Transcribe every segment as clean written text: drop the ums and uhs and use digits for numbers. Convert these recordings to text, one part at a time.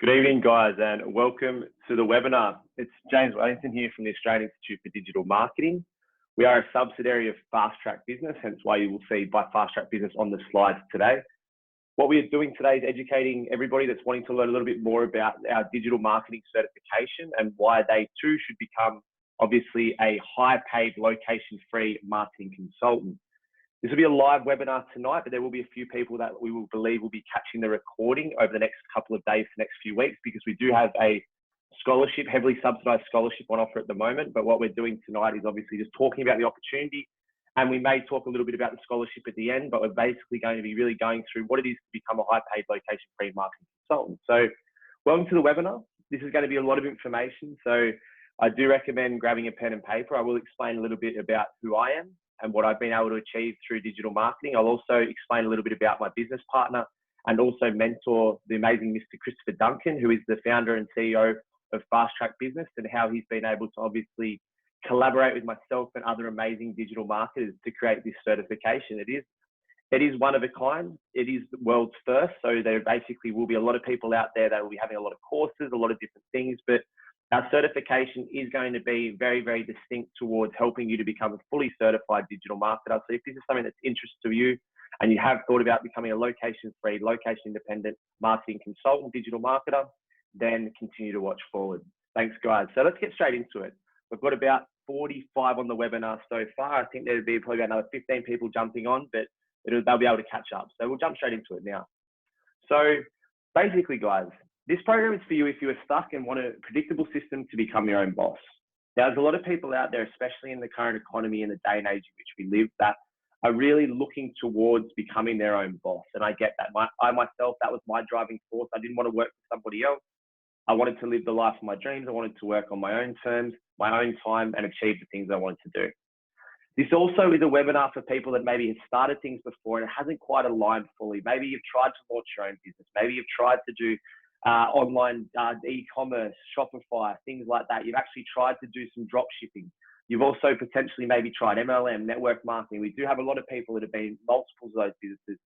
Good evening, guys, and welcome to the webinar. It's James Wellington here from the Australian Institute for Digital Marketing. We are a subsidiary of Fast Track Business, hence why you will see by Fast Track Business on the slides today. What we are doing today is educating everybody that's wanting to learn a little bit more about our digital marketing certification and why they too should become, obviously, a high-paid, location-free marketing consultant. This will be a live webinar tonight, but there will be a few people that we will believe will be catching the recording over the next couple of days, the next few weeks, because we do have a scholarship, heavily subsidized scholarship on offer at the moment. But what we're doing tonight is obviously just talking about the opportunity, and we may talk a little bit about the scholarship at the end, but we're basically going to be really going through what it is to become a high-paid location-free marketing consultant. So welcome to the webinar. This is going to be a lot of information. So I do recommend grabbing a pen and paper. I will explain a little bit about who I am and what I've been able to achieve through digital marketing. I'll also explain a little bit about my business partner and also mentor the amazing Mr. Christopher Duncan, who is the founder and CEO of Fast Track Business, and how he's been able to obviously collaborate with myself and other amazing digital marketers to create this certification. It is one of a kind. It is the world's first. So there basically will be a lot of people out there that will be having a lot of courses, a lot of different things, but our certification is going to be very, very distinct towards helping you to become a fully certified digital marketer. So if this is something that's interest to you and you have thought about becoming a location-free, location-independent marketing consultant, digital marketer, then continue to watch forward. Thanks, guys. So let's get straight into it. We've got about 45 on the webinar so far. I think there'll be probably about another 15 people jumping on, but they'll be able to catch up. So we'll jump straight into it now. So basically, guys, this program is for you if you are stuck and want a predictable system to become your own boss. There's a lot of people out there, especially in the current economy and the day and age in which we live, that are really looking towards becoming their own boss. And I get that. I myself, that was my driving force. I didn't want to work for somebody else. I wanted to live the life of my dreams. I wanted to work on my own terms, my own time, and achieve the things I wanted to do. This also is a webinar for people that maybe have started things before and it hasn't quite aligned fully. Maybe you've tried to launch your own business. Maybe you've tried to do online e-commerce, Shopify, things like that. You've actually tried to do some drop shipping. You've also potentially maybe tried MLM, network marketing. We do have a lot of people that have been multiples of those businesses.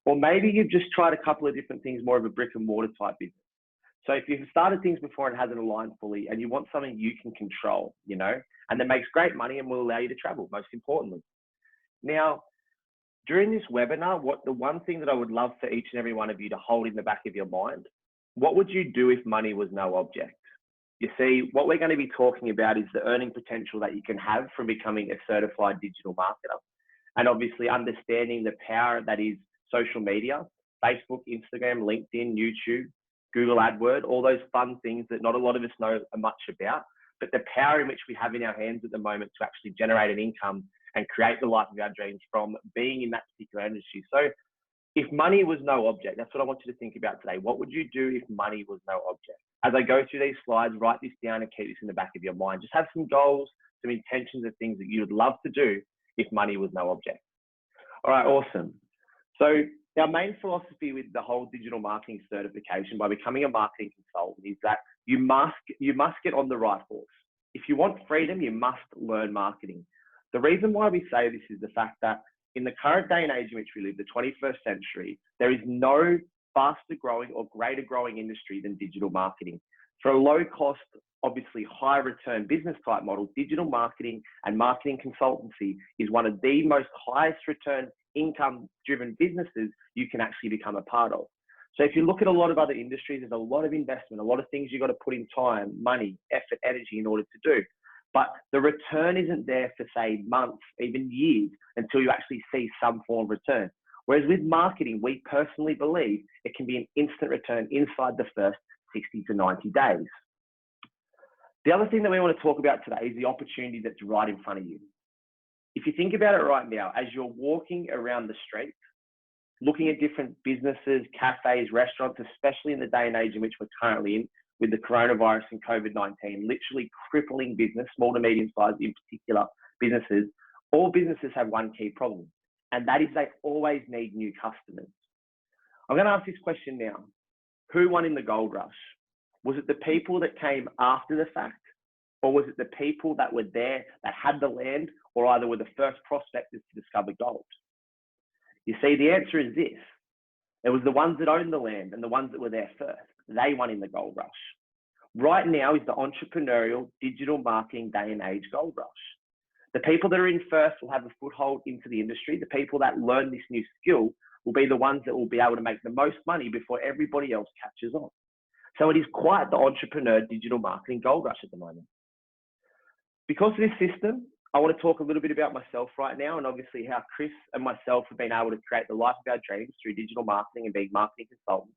Or maybe you've just tried a couple of different things, more of a brick and mortar type business. So if you've started things before and it hasn't aligned fully and you want something you can control, and that makes great money and will allow you to travel, most importantly. Now, during this webinar, the one thing that I would love for each and every one of you to hold in the back of your mind, what would you do if money was no object? You see, what we're going to be talking about is the earning potential that you can have from becoming a certified digital marketer. And obviously understanding the power that is social media, Facebook, Instagram, LinkedIn, YouTube, Google AdWords, all those fun things that not a lot of us know much about, but the power in which we have in our hands at the moment to actually generate an income and create the life of our dreams from being in that particular industry. So if money was no object, that's what I want you to think about today. What would you do if money was no object? As I go through these slides, write this down and keep this in the back of your mind. Just have some goals, some intentions of things that you would love to do if money was no object. All right, awesome. So our main philosophy with the whole digital marketing certification by becoming a marketing consultant is that you must get on the right horse. If you want freedom, you must learn marketing. The reason why we say this is the fact that in the current day and age in which we live, the 21st century, there is no faster growing or greater growing industry than digital marketing. For a low cost, obviously high return business type model, digital marketing and marketing consultancy is one of the most highest return income driven businesses you can actually become a part of. So if you look at a lot of other industries, there's a lot of investment, a lot of things you've got to put in time, money, effort, energy in order to do. But the return isn't there for, say, months, even years, until you actually see some form of return. Whereas with marketing, we personally believe it can be an instant return inside the first 60 to 90 days. The other thing that we want to talk about today is the opportunity that's right in front of you. If you think about it right now, as you're walking around the street, looking at different businesses, cafes, restaurants, especially in the day and age in which we're currently in, with the coronavirus and COVID-19 literally crippling business, small to medium sized in particular businesses, all businesses have one key problem, and that is they always need new customers. I'm going to ask this question now. Who won in the gold rush? Was it the people that came after the fact, or was it the people that were there, that had the land, or either were the first prospectors to discover gold? You see, the answer is this. It was the ones that owned the land and the ones that were there first. They won in the gold rush. Right now is the entrepreneurial digital marketing day and age gold rush. The people that are in first will have a foothold into the industry. The people that learn this new skill will be the ones that will be able to make the most money before everybody else catches on. So it is quite the entrepreneur digital marketing gold rush at the moment. Because of this system, I want to talk a little bit about myself right now, and obviously how Chris and myself have been able to create the life of our dreams through digital marketing and being marketing consultants.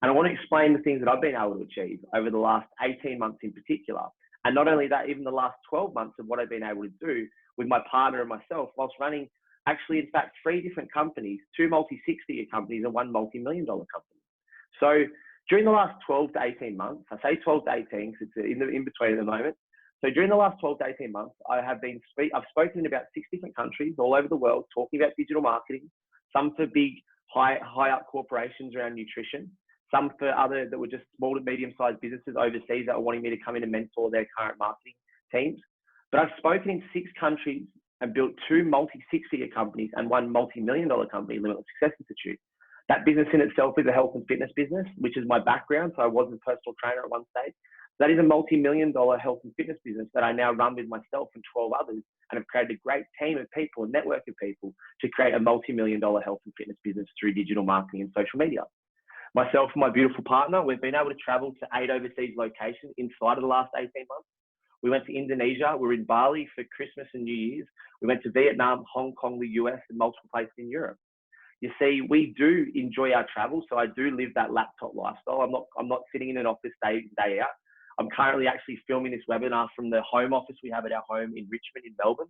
And I want to explain the things that I've been able to achieve over the last 18 months in particular. And not only that, even the last 12 months of what I've been able to do with my partner and myself whilst running actually, in fact, 3 different companies, 2 multi-6-figure companies and 1 multi-million-dollar company. So during the last 12 to 18 months, I say 12 to 18 because it's in between at the moment. So during the last 12 to 18 months, I've spoken in about 6 different countries all over the world, talking about digital marketing, some for big, high up corporations around nutrition, some for other that were just small to medium-sized businesses overseas that were wanting me to come in and mentor their current marketing teams. But I've spoken in 6 countries and built 2 multi-6-figure companies and 1 multi-million-dollar company, Limitless Success Institute. That business in itself is a health and fitness business, which is my background. So I was a personal trainer at one stage. That is a multi-million-dollar health and fitness business that I now run with myself and 12 others, and have created a great team of people, a network of people to create a multi-million-dollar health and fitness business through digital marketing and social media. Myself and my beautiful partner, we've been able to travel to 8 overseas locations inside of the last 18 months. We went to Indonesia, we were in Bali for Christmas and New Year's. We went to Vietnam, Hong Kong, the US, and multiple places in Europe. You see, we do enjoy our travel, so I do live that laptop lifestyle. I'm not sitting in an office day in, day out. I'm currently actually filming this webinar from the home office we have at our home in Richmond in Melbourne.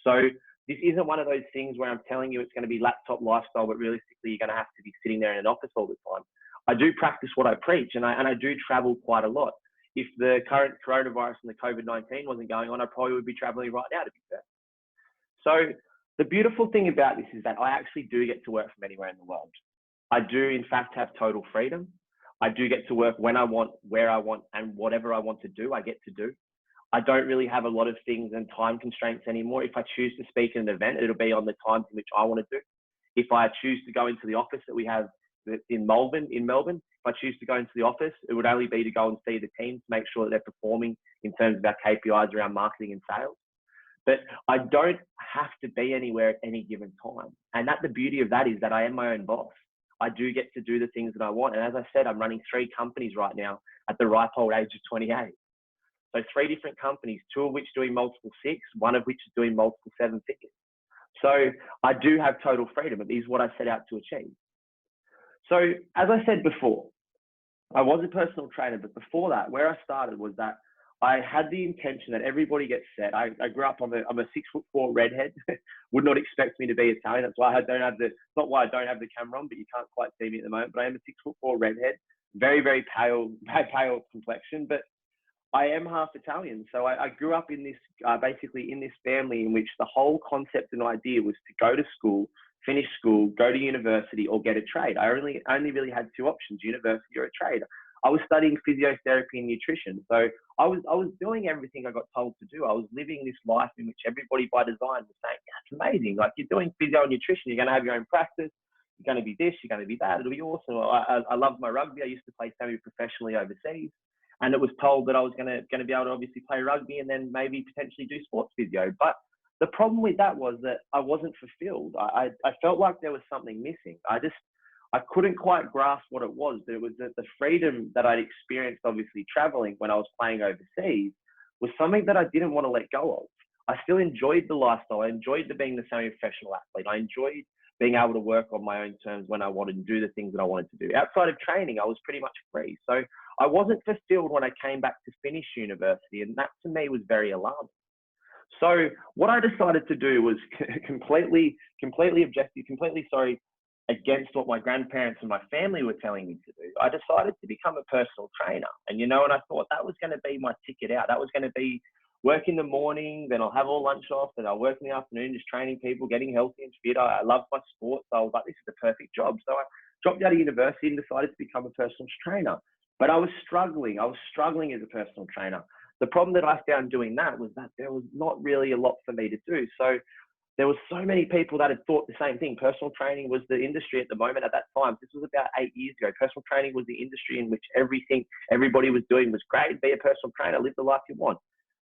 So this isn't one of those things where I'm telling you it's going to be laptop lifestyle, but realistically you're going to have to be sitting there in an office all the time. I do practice what I preach, and I do travel quite a lot. If the current coronavirus and the COVID-19 wasn't going on, I probably would be traveling right now, to be fair. So the beautiful thing about this is that I actually do get to work from anywhere in the world. I do, in fact, have total freedom. I do get to work when I want, where I want, and whatever I want to do, I get to do. I don't really have a lot of things and time constraints anymore. If I choose to speak at an event, it'll be on the times in which I want to do. If I choose to go into the office that we have in Melbourne, if I choose to go into the office, it would only be to go and see the team to make sure that they're performing in terms of our KPIs around marketing and sales. But I don't have to be anywhere at any given time. And the beauty of that is that I am my own boss. I do get to do the things that I want. And as I said, I'm running 3 companies right now at the ripe old age of 28. So 3 different companies, 2 of which doing multiple 6, 1 of which is doing multiple 7 figures. So I do have total freedom. It is what I set out to achieve. So as I said before, I was a personal trainer, but before that, where I started was that I had the intention that everybody gets set. I grew up, I'm a 6'4" redhead. Would not expect me to be Italian. That's why I don't have not why I don't have the camera on, but you can't quite see me at the moment. But I am a 6'4" redhead, very, very pale complexion, but I am half Italian. So I grew up in this, basically in this family in which the whole concept and idea was to go to school, finish school, go to university, or get a trade. I only really had 2 options, university or a trade. I was studying physiotherapy and nutrition. So I was doing everything I got told to do. I was living this life in which everybody by design was saying, yeah, it's amazing. Like, you're doing physio and nutrition, you're going to have your own practice. You're going to be this, you're going to be that. It'll be awesome. I loved my rugby. I used to play semi-professionally overseas. And it was told that I was going to be able to obviously play rugby and then maybe potentially do sports physio. But the problem with that was that I wasn't fulfilled. I felt like there was something missing. I couldn't quite grasp what it was, but it was that the freedom that I'd experienced, obviously traveling when I was playing overseas, was something that I didn't want to let go of. I still enjoyed the lifestyle. I enjoyed being the semi-professional athlete. I enjoyed being able to work on my own terms when I wanted and do the things that I wanted to do. Outside of training, I was pretty much free. So I wasn't fulfilled when I came back to finish university, and that to me was very alarming. So what I decided to do was completely against what my grandparents and my family were telling me to do. I decided to become a personal trainer. And, and I thought that was going to be my ticket out. That was going to be work in the morning, then I'll have all lunch off, then I'll work in the afternoon, just training people, getting healthy and fit. I love my sport. So I was like, this is the perfect job. So I dropped out of university and decided to become a personal trainer. But I was struggling. I was struggling as a personal trainer. The problem that I found doing that was that there was not really a lot for me to do. So there was so many people that had thought the same thing. Personal training was the industry at the moment at that time. This was about 8 years ago. Personal training was the industry in which everybody was doing was great. Be a personal trainer, live the life you want.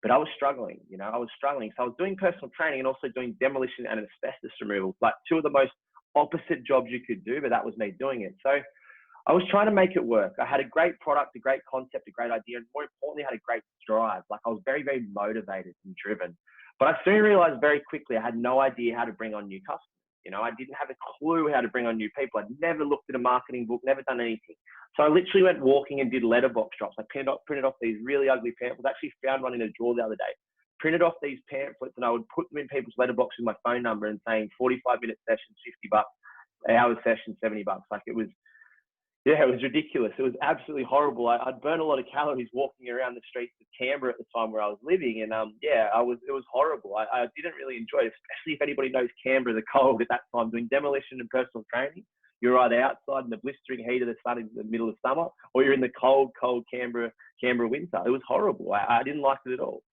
But I was struggling, I was struggling. So I was doing personal training and also doing demolition and asbestos removal, like two of the most opposite jobs you could do, but that was me doing it. So I was trying to make it work. I had a great product, a great concept, a great idea, and more importantly, I had a great drive. Like I was very, very motivated and driven. But I soon realized very quickly I had no idea how to bring on new customers. I didn't have a clue how to bring on new people. I'd never looked at a marketing book, never done anything. So I literally went walking and did letterbox drops. I printed off these really ugly pamphlets. I actually found one in a drawer the other day. Printed off these pamphlets and I would put them in people's letterbox with my phone number and saying 45-minute sessions, $50, hour session, $70. Like it was ridiculous. It was absolutely horrible. I'd burn a lot of calories walking around the streets of Canberra at the time where I was living. And it was horrible. I didn't really enjoy it, especially if anybody knows Canberra, the cold at that time, doing demolition and personal training. You're either outside in the blistering heat of the sun in the middle of summer, or you're in the cold Canberra winter. It was horrible. I didn't like it at all.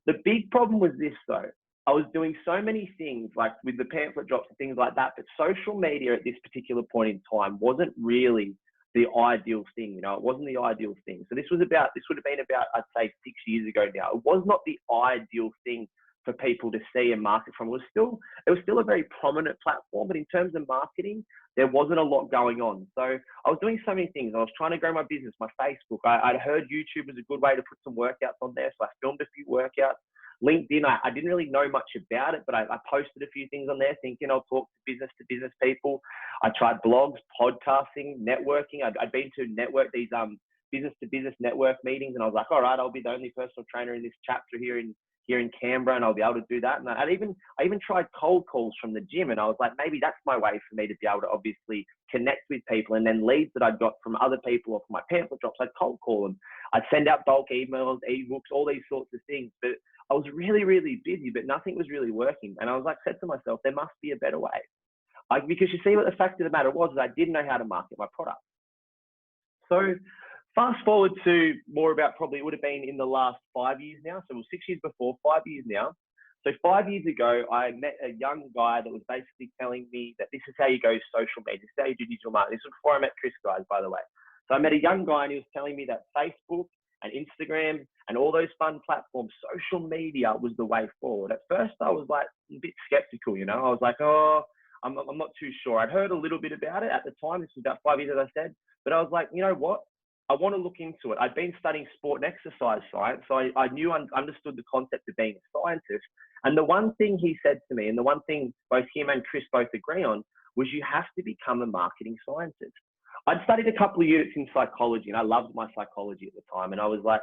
The big problem was this though. I was doing so many things like with the pamphlet drops and things like that, but social media at this particular point in time wasn't really the ideal thing. It wasn't the ideal thing. So this would have been about, I'd say 6 years ago now. It was not the ideal thing for people to see and market from. It was still a very prominent platform, but in terms of marketing, there wasn't a lot going on. So I was doing so many things. I was trying to grow my business, my Facebook. I'd heard YouTube was a good way to put some workouts on there. So I filmed a few workouts. LinkedIn, I didn't really know much about it, but I posted a few things on there thinking I'll talk to business people. I tried blogs, podcasting, networking. I'd been to these business network meetings, and I was like, all right, I'll be the only personal trainer in this chapter here in Canberra, and I'll be able to do that. And I even tried cold calls from the gym, and I was like, maybe that's my way for me to be able to obviously connect with people, and then leads that I'd got from other people or from my pamphlet drops, I'd cold call them. I'd send out bulk emails, ebooks, all these sorts of things. But I was really, really busy, but nothing was really working. And I was like, said to myself, there must be a better way. Because you see what the fact of the matter was, is I didn't know how to market my product. So fast forward to more about probably it would have been in the last 5 years now. So it was 6 years before, 5 years now. So 5 years ago, I met a young guy that was basically telling me that this is how you go social media, this is how you do digital marketing. This was before I met Chris, guys, by the way. So I met a young guy and he was telling me that Facebook and Instagram and all those fun platforms, social media was the way forward. At first, I was like a bit skeptical, I was like, I'm not too sure. I'd heard a little bit about it at the time. This was about 5 years, as I said. But I was like, you know what? I want to look into it. I'd been studying sport and exercise science, so I knew and understood the concept of being a scientist. And the one thing he said to me, and the one thing both him and Chris both agree on, was you have to become a marketing scientist. I'd studied a couple of units in psychology, and I loved my psychology at the time. And I was like,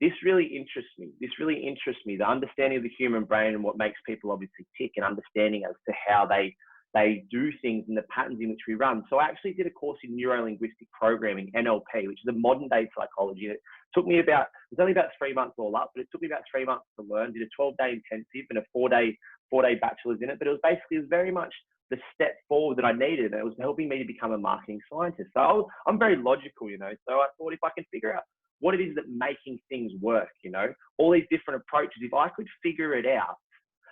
this really interests me. This really interests me. The understanding of the human brain and what makes people obviously tick, and understanding as to how they do things and the patterns in which we run. So I actually did a course in neuro-linguistic programming, NLP, which is a modern day psychology. And it took me it was only about 3 months all up, but it took me about 3 months to learn. Did a 12-day intensive and a four-day bachelor's in it. But it was very much the step forward that I needed. And it was helping me to become a marketing scientist. So I'm very logical, So I thought if I can figure out what it is that making things work, all these different approaches, if I could figure it out,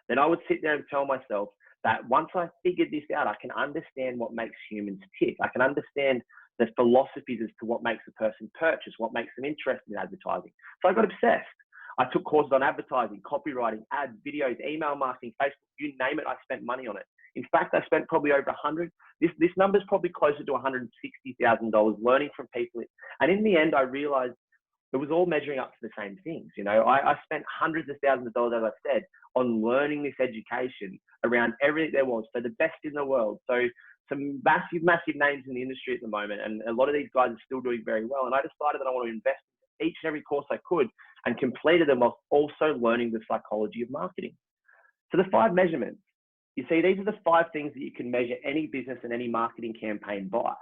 then I would sit there and tell myself that once I figured this out, I can understand what makes humans tick. I can understand the philosophies as to what makes a person purchase, what makes them interested in advertising. So I got obsessed. I took courses on advertising, copywriting, ads, videos, email marketing, Facebook, you name it, I spent money on it. In fact, I spent probably over 100. This number's probably closer to $160,000 learning from people. And in the end, I realized it was all measuring up to the same things. I spent hundreds of thousands of dollars, as I said, on learning this education around everything there was. So the best in the world. So some massive, massive names in the industry at the moment. And a lot of these guys are still doing very well. And I decided that I want to invest in each and every course I could, and completed them whilst also learning the psychology of marketing. So the 5 measurements, you see, these are the 5 things that you can measure any business and any marketing campaign by.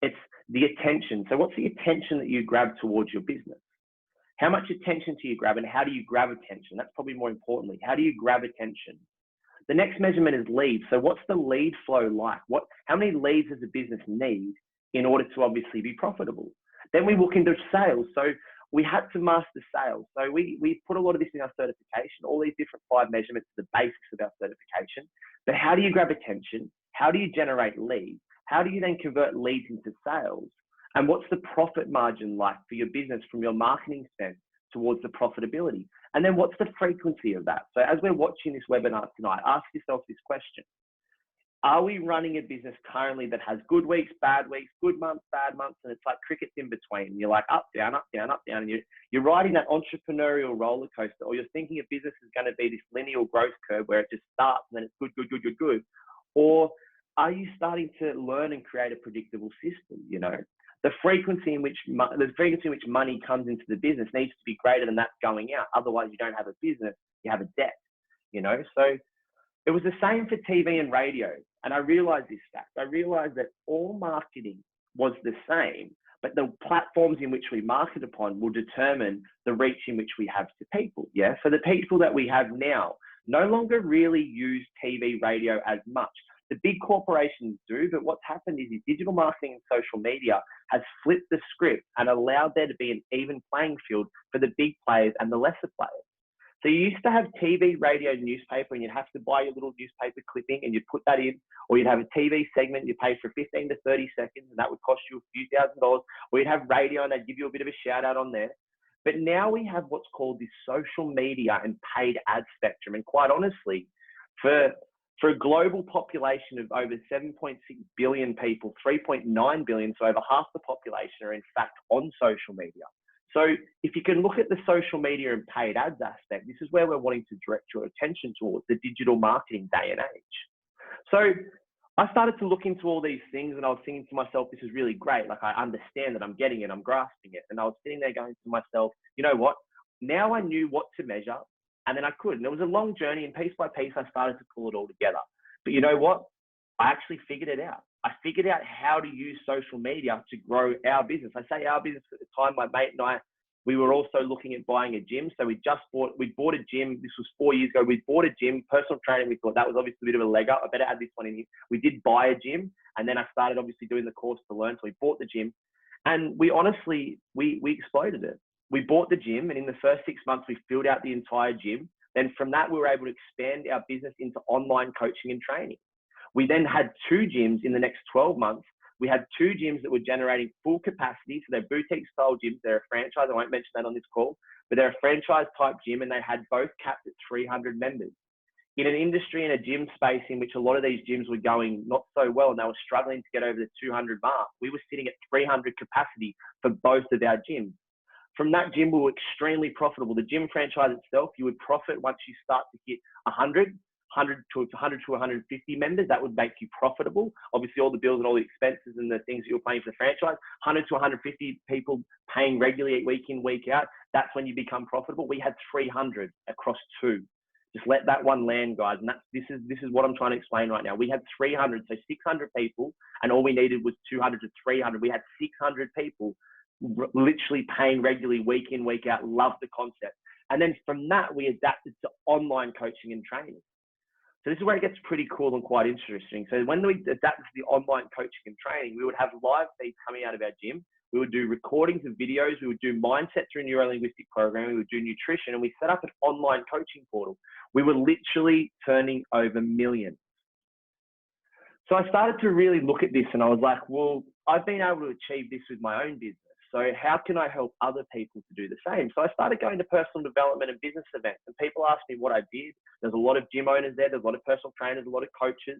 It's the attention. So what's the attention that you grab towards your business? How much attention do you grab, and how do you grab attention? That's probably more importantly. How do you grab attention? The next measurement is leads. So what's the lead flow like? How many leads does a business need in order to obviously be profitable? Then we look into sales. So we had to master sales. So we put a lot of this in our certification, all these different 5 measurements, the basics of our certification. But how do you grab attention? How do you generate leads? How do you then convert leads into sales? And what's the profit margin like for your business from your marketing spend towards the profitability? And then what's the frequency of that? So as we're watching this webinar tonight, ask yourself this question. Are we running a business currently that has good weeks, good months, bad months, and it's like crickets in between? You're like up, down, up, down, up, down, and you're riding that entrepreneurial roller coaster, or you're thinking a business is going to be this linear growth curve where it just starts and then it's good, good, good, good, good. Or are you starting to learn and create a predictable system? You know, the frequency in which money comes into the business needs to be greater than that's going out. Otherwise, you don't have a business, you have a debt. You know, so it was the same for TV and radio. And I realized this fact. I realized that all marketing was the same, but the platforms in which we market upon will determine the reach in which we have to people. Yeah. So the people that we have now no longer really use TV, radio as much. The big corporations do, but what's happened is digital marketing and social media has flipped the script and allowed there to be an even playing field for the big players and the lesser players. So you used to have TV, radio, newspaper, and you'd have to buy your little newspaper clipping and you'd put that in, or you'd have a TV segment, you pay for 15 to 30 seconds, and that would cost you a few $1,000s, or you'd have radio and they'd give you a bit of a shout out on there. But now we have what's called this social media and paid ad spectrum. And quite honestly, for a global population of over 7.6 billion people, 3.9 billion, so over half the population are in fact on social media. So if you can look at the social media and paid ads aspect, this is where we're wanting to direct your attention towards the digital marketing day and age. So I started to look into all these things and I was thinking to myself, this is really great. Like, I understand that, I'm getting it, I'm grasping it. And I was sitting there going to myself, you know what? Now I knew what to measure, and then I could. And it was a long journey, and piece by piece, I started to pull it all together. But you know what? I actually figured it out. I figured out how to use social media to grow our business. I say our business at the time, my mate and I, we were also looking at buying a gym. So we bought a gym. This was 4 years ago. We bought a gym, personal training. We thought that was obviously a bit of a leg up. I better add this one in here. We did buy a gym, and then I started obviously doing the course to learn. So we bought the gym, and we honestly, we exploded it. We bought the gym, and in the first 6 months, we filled out the entire gym. Then from that, we were able to expand our business into online coaching and training. We then had 2 gyms in the next 12 months. We had 2 gyms that were generating full capacity. So they're boutique style gyms. They're a franchise. I won't mention that on this call, but they're a franchise type gym, and they had both capped at 300 members. In an industry and a gym space in which a lot of these gyms were going not so well and they were struggling to get over the 200 mark, we were sitting at 300 capacity for both of our gyms. From that gym, we were extremely profitable. The gym franchise itself, you would profit once you start to hit 100 to 150 members. That would make you profitable. Obviously, all the bills and all the expenses and the things that you're paying for the franchise, 100 to 150 people paying regularly week in, week out. That's when you become profitable. We had 300 across 2. Just let that one land, guys. And this is what I'm trying to explain right now. We had 300, so 600 people, and all we needed was 200 to 300. We had 600 people literally paying regularly week in, week out. Love the concept. And then from that, we adapted to online coaching and training. So this is where it gets pretty cool and quite interesting. So when we adapted to the online coaching and training, we would have live feeds coming out of our gym. We would do recordings of videos. We would do mindset through neuro-linguistic programming. We would do nutrition, and we set up an online coaching portal. We were literally turning over millions. So I started to really look at this, and I was like, well, I've been able to achieve this with my own business. So how can I help other people to do the same? So I started going to personal development and business events, and people asked me what I did. There's a lot of gym owners there. There's a lot of personal trainers, a lot of coaches.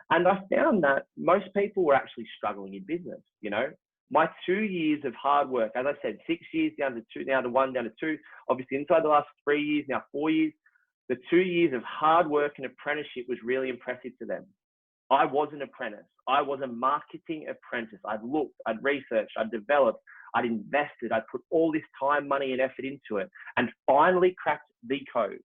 And I found that most people were actually struggling in business. You know, my 2 years of hard work, as I said, 6 years down to 2, now to 1, down to 2, obviously inside the last 3 years, now 4 years, the 2 years of hard work and apprenticeship was really impressive to them. I was an apprentice. I was a marketing apprentice. I'd looked, I'd researched, I'd developed, I'd invested, I'd put all this time, money, and effort into it, and finally cracked the code.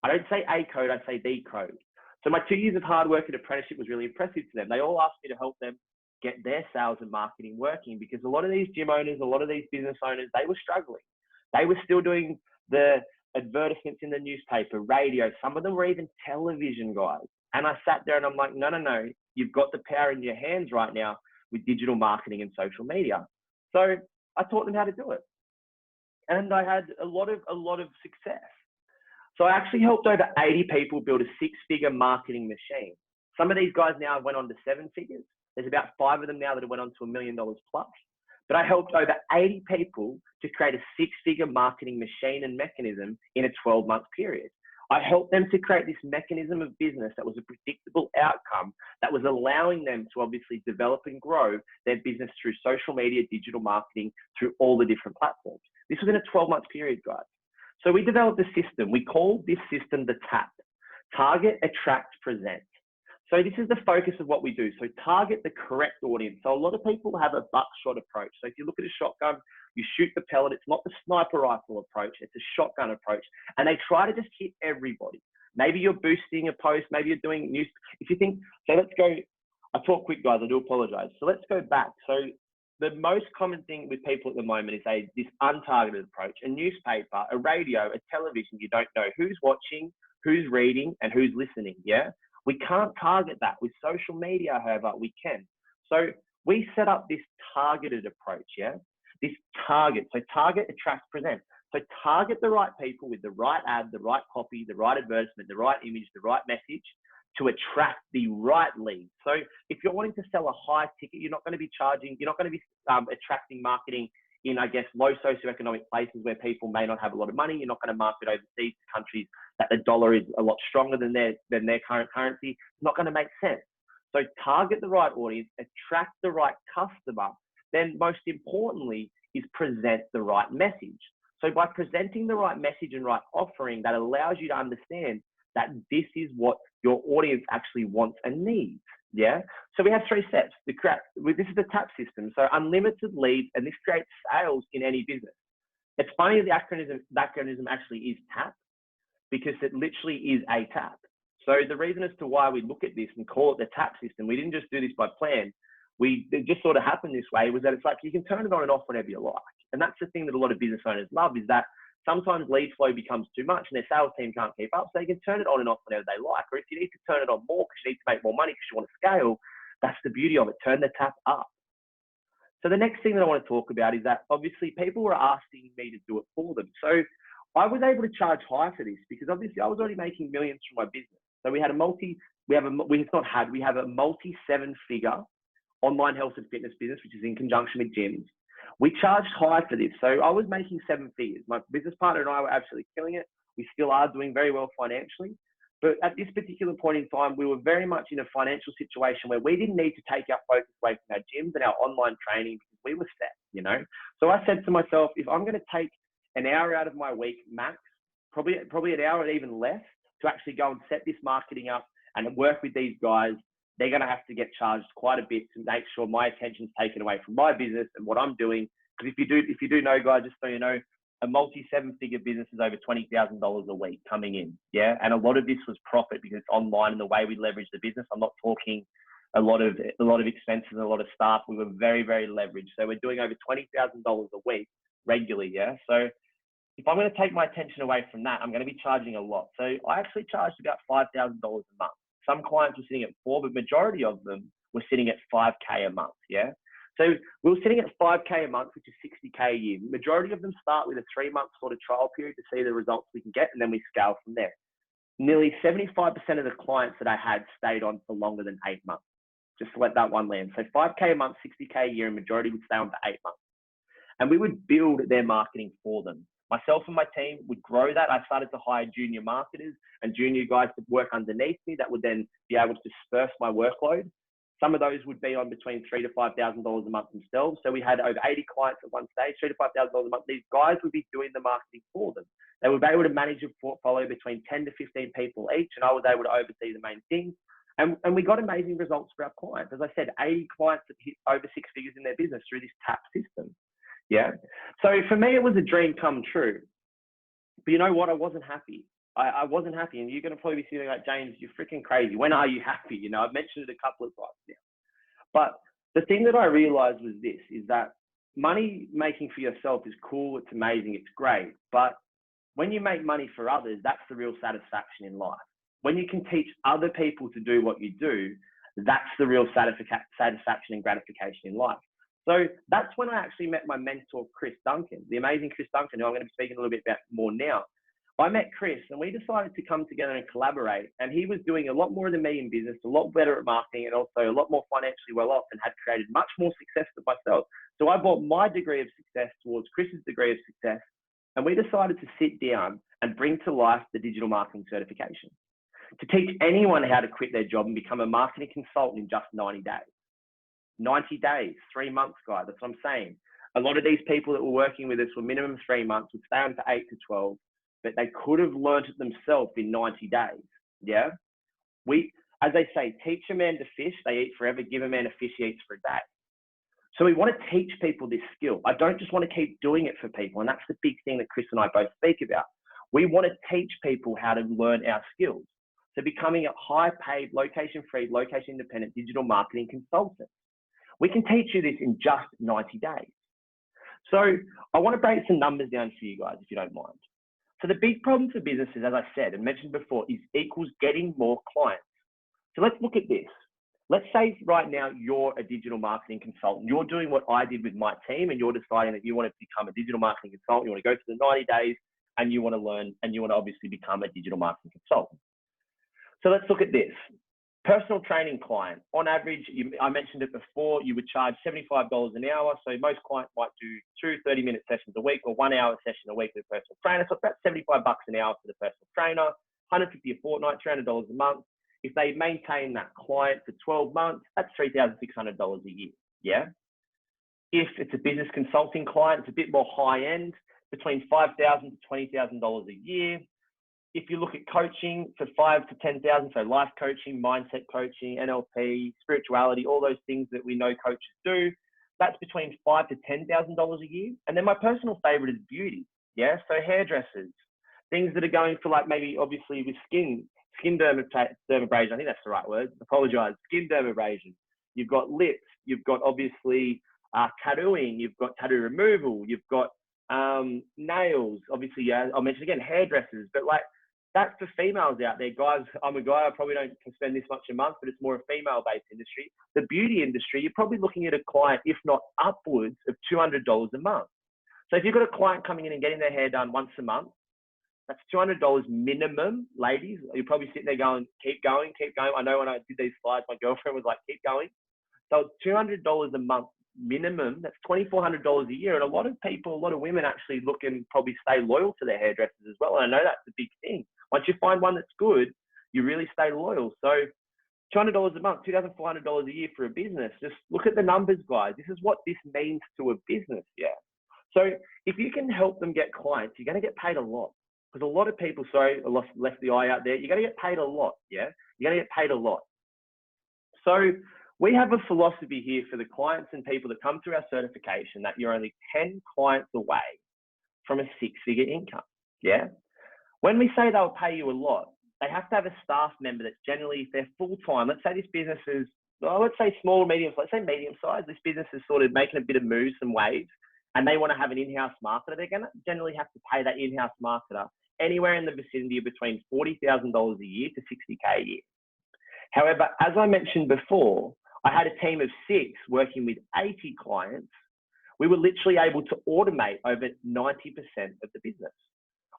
I don't say a code, I say the code. So my 2 years of hard work and apprenticeship was really impressive to them. They all asked me to help them get their sales and marketing working, because a lot of these gym owners, a lot of these business owners, they were struggling. They were still doing the advertisements in the newspaper, radio. Some of them were even television guys. And I sat there and I'm like, no, you've got the power in your hands right now with digital marketing and social media. So I taught them how to do it. and I had a lot of success. So I actually helped over 80 people build a 6-figure marketing machine. Some of these guys now went on to 7 figures. There's about 5 of them now that have went on to $1 million plus. But I helped over 80 people to create a 6-figure marketing machine and mechanism in a 12-month period. I helped them to create this mechanism of business that was a predictable outcome that was allowing them to obviously develop and grow their business through social media, digital marketing, through all the different platforms. This was in a 12-month period, guys. So we developed a system. We called this system the TAP, Target, Attract, Present. So this is the focus of what we do. So target the correct audience. So a lot of people have a buckshot approach. So if you look at a shotgun, you shoot the pellet. It's not the sniper rifle approach. It's a shotgun approach. And they try to just hit everybody. Maybe you're boosting a post. Maybe you're doing news. If you think, so let's go. I talk quick, guys. I do apologize. So let's go back. So the most common thing with people at the moment is this untargeted approach. A newspaper, a radio, a television, you don't know who's watching, who's reading, and who's listening, yeah? We can't target that. With social media, however, we can. So we set up this targeted approach, yeah? This target. So target, attract, present. So target the right people with the right ad, the right copy, the right advertisement, the right image, the right message to attract the right lead. So if you're wanting to sell a high ticket, you're not going to be charging, you're not going to be attracting marketing in, I guess, low socioeconomic places where people may not have a lot of money. You're not going to market overseas to countries that the dollar is a lot stronger than their current currency. It's not going to make sense. So target the right audience, attract the right customer. Then most importantly is present the right message. So by presenting the right message and right offering, that allows you to understand that this is what your audience actually wants and needs. Yeah. So we have 3 steps. This is the TAP system. So unlimited leads, and this creates sales in any business. It's funny the acronym actually is TAP, because it literally is a tap. So the reason as to why we look at this and call it the TAP system, we didn't just do this by plan. It just sort of happened this way, was that it's like you can turn it on and off whenever you like. And that's the thing that a lot of business owners love, is that sometimes lead flow becomes too much and their sales team can't keep up. So they can turn it on and off whenever they like. Or if you need to turn it on more because you need to make more money because you want to scale, that's the beauty of it. Turn the tap up. So the next thing that I want to talk about is that obviously people were asking me to do it for them. So I was able to charge high for this because obviously I was already making millions from my business. So we have a multi 7-figure online health and fitness business, which is in conjunction with gyms. We charged high for this. So I was making 7 figures. My business partner and I were absolutely killing it. We still are doing very well financially. But at this particular point in time, we were very much in a financial situation where we didn't need to take our focus away from our gyms and our online training because we were set, you know? So I said to myself, if I'm going to take an hour out of my week max, probably an hour and even less, to actually go and set this marketing up and work with these guys, they're going to have to get charged quite a bit to make sure my attention's taken away from my business and what I'm doing. Because if you do know, guys, just so you know, a multi 7-figure business is over $20,000 a week coming in. Yeah. And a lot of this was profit because it's online and the way we leverage the business. I'm not talking a lot of expenses and a lot of staff. We were very, very leveraged. So we're doing over $20,000 a week regularly. Yeah. So if I'm going to take my attention away from that, I'm going to be charging a lot. So I actually charged about $5,000 a month. Some clients were sitting at 4, but majority of them were sitting at 5K a month. Yeah. So we were sitting at 5K a month, which is 60K a year. Majority of them start with a 3-month sort of trial period to see the results we can get, and then we scale from there. Nearly 75% of the clients that I had stayed on for longer than 8 months. Just to let that one land. So 5K a month, 60K a year, and majority would stay on for 8 months. And we would build their marketing for them. Myself and my team would grow that. I started to hire junior marketers and junior guys to work underneath me that would then be able to disperse my workload. Some of those would be on between $3,000 to $5,000 a month themselves. So we had over 80 clients at one stage, $3,000 to $5,000 a month. These guys would be doing the marketing for them. They would be able to manage a portfolio between 10 to 15 people each, and I was able to oversee the main things. And we got amazing results for our clients. As I said, 80 clients that hit over 6 figures in their business through this TAP system. Yeah. So for me, it was a dream come true. But you know what? I wasn't happy. I wasn't happy. And you're going to probably be feeling like, James, you're freaking crazy. When are you happy? You know, I've mentioned it a couple of times now. But the thing that I realized was this, is that money making for yourself is cool. It's amazing. It's great. But when you make money for others, that's the real satisfaction in life. When you can teach other people to do what you do, that's the real satisfaction and gratification in life. So that's when I actually met my mentor, Chris Duncan, the amazing Chris Duncan, who I'm going to be speaking a little bit about more now. I met Chris and we decided to come together and collaborate. And he was doing a lot more than me in business, a lot better at marketing, and also a lot more financially well off, and had created much more success than myself. So I brought my degree of success towards Chris's degree of success. And we decided to sit down and bring to life the digital marketing certification to teach anyone how to quit their job and become a marketing consultant in just 90 days. 90 days, 3 months, guys. That's what I'm saying. A lot of these people that were working with us for minimum 3 months would stay on for 8 to 12. But they could have learned it themselves in 90 days. Yeah. As they say, teach a man to fish, they eat forever. Give a man a fish, he eats for a day. So we want to teach people this skill. I don't just want to keep doing it for people. And that's the big thing that Chris and I both speak about. We want to teach people how to learn our skills. So becoming a high paid, location free, location independent digital marketing consultant. We can teach you this in just 90 days. So I want to break some numbers down for you guys, if you don't mind. So the big problem for businesses, as I said and mentioned before, is equals getting more clients. So let's look at this. Let's say right now you're a digital marketing consultant. You're doing what I did with my team, and you're deciding that you want to become a digital marketing consultant. You want to go through the 90 days and you want to learn, and you want to obviously become a digital marketing consultant. So let's look at this. Personal training client. On average, I mentioned it before, you would charge $75 an hour. So most clients might do 2 30-minute sessions a week or 1 hour session a week with a personal trainer. So it's about $75 an hour for the personal trainer, $150 a fortnight, $300 a month. If they maintain that client for 12 months, that's $3,600 a year. Yeah. If it's a business consulting client, it's a bit more high end, between $5,000 to $20,000 a year. If you look at coaching for $5,000 to $10,000, so life coaching, mindset coaching, NLP, spirituality, all those things that we know coaches do, that's between $5,000 to $10,000 a year. And then my personal favorite is beauty. Yeah, so hairdressers, things that are going for like maybe obviously with skin dermabrasion. I think that's the right word. Apologize. Skin dermabrasion. You've got lips. You've got obviously tattooing. You've got tattoo removal. You've got nails. Obviously, yeah. I'll mention again hairdressers, but like. That's for females out there, guys. I'm a guy, I probably don't spend this much a month, but it's more a female-based industry. The beauty industry, you're probably looking at a client, if not upwards of $200 a month. So if you've got a client coming in and getting their hair done once a month, that's $200 minimum, ladies. You're probably sitting there going, keep going, keep going. I know when I did these slides, my girlfriend was like, keep going. So it's $200 a month minimum. That's $2,400 a year. And a lot of people, a lot of women actually look and probably stay loyal to their hairdressers as well. And I know that's a big thing. Once you find one that's good, you really stay loyal. So $200 a month, $2,400 a year for a business. Just look at the numbers, guys. This is what this means to a business, yeah. So if you can help them get clients, you're going to get paid a lot. Because a lot of people, sorry, I left the eye out there, you're going to get paid a lot, yeah? You're going to get paid a lot. So we have a philosophy here for the clients and people that come through our certification that you're only 10 clients away from a 6-figure income, yeah? When we say they'll pay you a lot, they have to have a staff member that's generally, if they're full-time, let's say this business is, well, let's say small, medium, let's say medium-sized, this business is sort of making a bit of moves, some waves, and they want to have an in-house marketer, they're going to generally have to pay that in-house marketer anywhere in the vicinity of between $40,000 a year to $60K a year. However, as I mentioned before, I had a team of 6 working with 80 clients. We were literally able to automate over 90% of the business.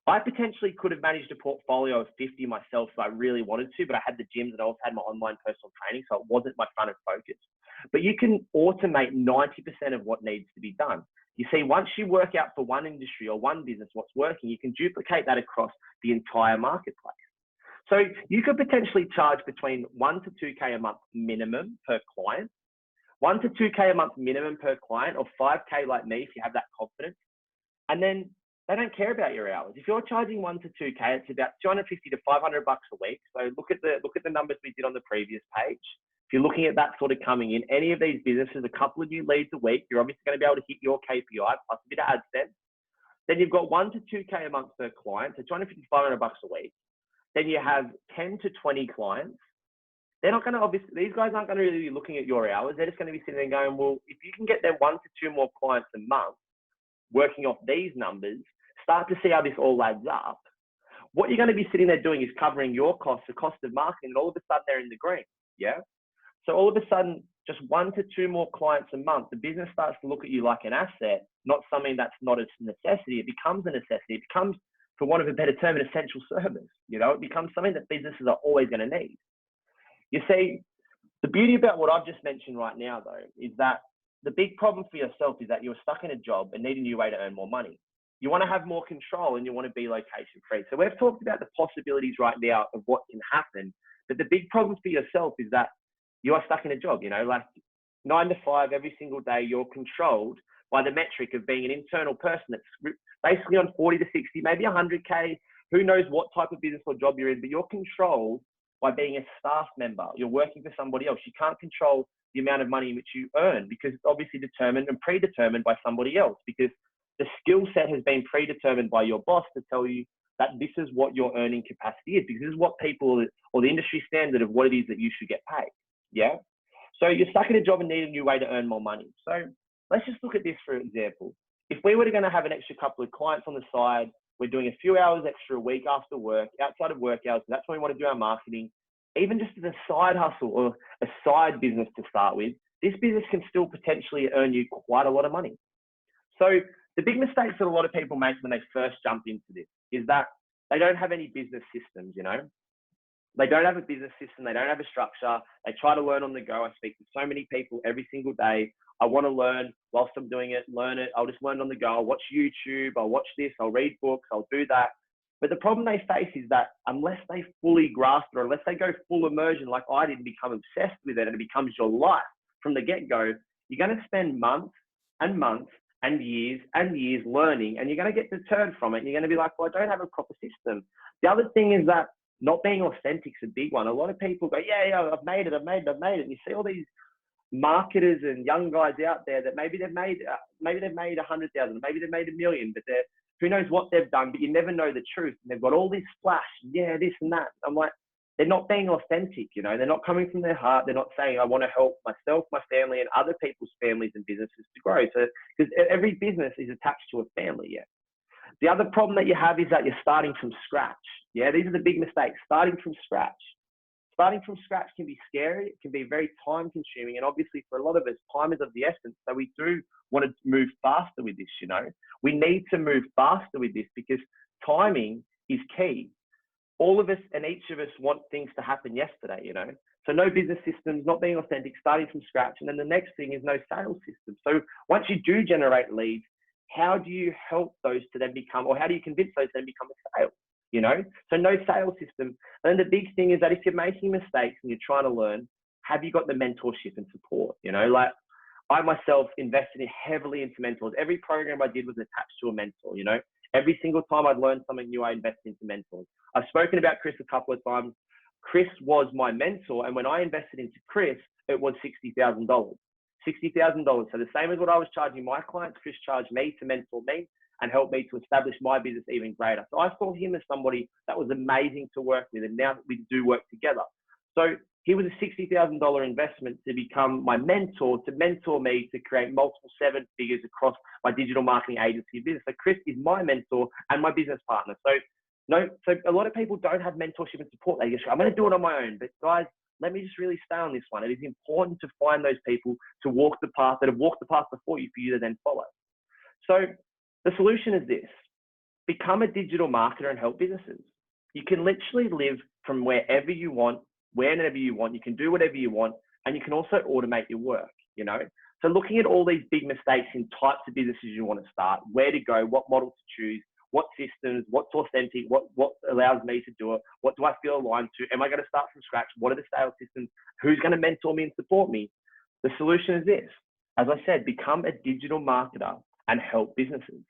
I potentially could have managed a portfolio of 50 myself if I really wanted to, but I had the gyms and I also had my online personal training, so it wasn't my front of focus. But you can automate 90% of what needs to be done. You see, once you work out for one industry or one business what's working, you can duplicate that across the entire marketplace. So you could potentially charge between $1 to $2K a month minimum per client, $1 to $2K a month minimum per client, or $5K like me if you have that confidence. And then they don't care about your hours. If you're charging $1 to $2K, it's about $250 to $500 a week. So look at the numbers we did on the previous page. If you're looking at that sort of coming in, any of these businesses, a couple of new leads a week, you're obviously going to be able to hit your KPI plus a bit of AdSense. Then you've got $1 to $2K a month per client, so $250 to $500 a week. Then you have 10 to 20 clients. They're not going to obviously, these guys aren't going to really be looking at your hours. They're just going to be sitting there and going, well, if you can get them 1 to 2 more clients a month, working off these numbers, start to see how this all adds up. What you're going to be sitting there doing is covering your costs, the cost of marketing, and all of a sudden they're in the green. Yeah. So all of a sudden just 1 to 2 more clients a month, the business starts to look at you like an asset, not something that's not a necessity. It becomes a necessity. It becomes, for want of a better term, an essential service. You know, it becomes something that businesses are always going to need. You see, the beauty about what I've just mentioned right now, though, is that the big problem for yourself is that you're stuck in a job and need a new way to earn more money. You want to have more control and you want to be location free. So we've talked about the possibilities right now of what can happen. But the big problem for yourself is that you are stuck in a job, you know, like 9 to 5 every single day. You're controlled by the metric of being an internal person that's basically on 40 to 60, maybe 100K. Who knows what type of business or job you're in, but you're controlled by being a staff member. You're working for somebody else. You can't control the amount of money in which you earn because it's obviously determined and predetermined by somebody else, because the skill set has been predetermined by your boss to tell you that this is what your earning capacity is, because this is what people, or the industry standard of what it is that you should get paid. Yeah. So you're stuck in a job and need a new way to earn more money. So let's just look at this for example. If we were going to have an extra couple of clients on the side, we're doing a few hours extra a week after work, outside of work hours, that's when we want to do our marketing, even just as a side hustle or a side business to start with, this business can still potentially earn you quite a lot of money. So the big mistakes that a lot of people make when they first jump into this is that they don't have any business systems, you know. They don't have a business system. They don't have a structure. They try to learn on the go. I speak to so many people every single day. I want to learn whilst I'm doing it, learn it. I'll just learn on the go. I'll watch YouTube. I'll watch this. I'll read books. I'll do that. But the problem they face is that unless they fully grasp it, or unless they go full immersion like I did and become obsessed with it and it becomes your life from the get-go, you're going to spend months and months and years learning, and you're going to get deterred from it. And you're going to be like, well, I don't have a proper system. The other thing is that not being authentic is a big one. A lot of people go, yeah, I've made it. And you see all these marketers and young guys out there that maybe they've made 100,000, maybe they've made 1 million, but who knows what they've done, but you never know the truth. And they've got all this flash, yeah, this and that. I'm like, they're not being authentic, you know, they're not coming from their heart. They're not saying, I want to help myself, my family, and other people's families and businesses to grow. So, because every business is attached to a family, yeah. The other problem that you have is that you're starting from scratch. Yeah, these are the big mistakes, starting from scratch. Starting from scratch can be scary. It can be very time consuming. And obviously for a lot of us, time is of the essence. So we do want to move faster with this, you know. We need to move faster with this because timing is key. All of us and each of us want things to happen yesterday, you know. So no business systems, not being authentic, starting from scratch. And then the next thing is no sales system. So once you do generate leads, how do you help those to then become, or how do you convince those to then become a sale? You know, so no sales system. And then the big thing is that if you're making mistakes and you're trying to learn, have you got the mentorship and support? You know, like I myself invested heavily into mentors. Every program I did was attached to a mentor, you know. Every single time I'd learn something new, I invested into mentors. I've spoken about Chris a couple of times. Chris was my mentor. And when I invested into Chris, it was $60,000. $60,000. So the same as what I was charging my clients, Chris charged me to mentor me and help me to establish my business even greater. So I saw him as somebody that was amazing to work with. And now that we do work together. So he was a $60,000 investment to become my mentor, to mentor me to create multiple 7 figures across my digital marketing agency business. So Chris is my mentor and my business partner. So a lot of people don't have mentorship and support. They just go, I'm going to do it on my own. But guys, let me just really stay on this one. It is important to find those people to walk the path that have walked the path before you for you to then follow. So the solution is this: become a digital marketer and help businesses. You can literally live from wherever you want, whenever you want. You can do whatever you want, and you can also automate your work, you know? So looking at all these big mistakes in types of businesses you want to start, where to go, what model to choose, what systems, what's authentic, what allows me to do it, what do I feel aligned to, am I going to start from scratch, what are the sales systems, who's going to mentor me and support me? The solution is this. As I said, become a digital marketer and help businesses.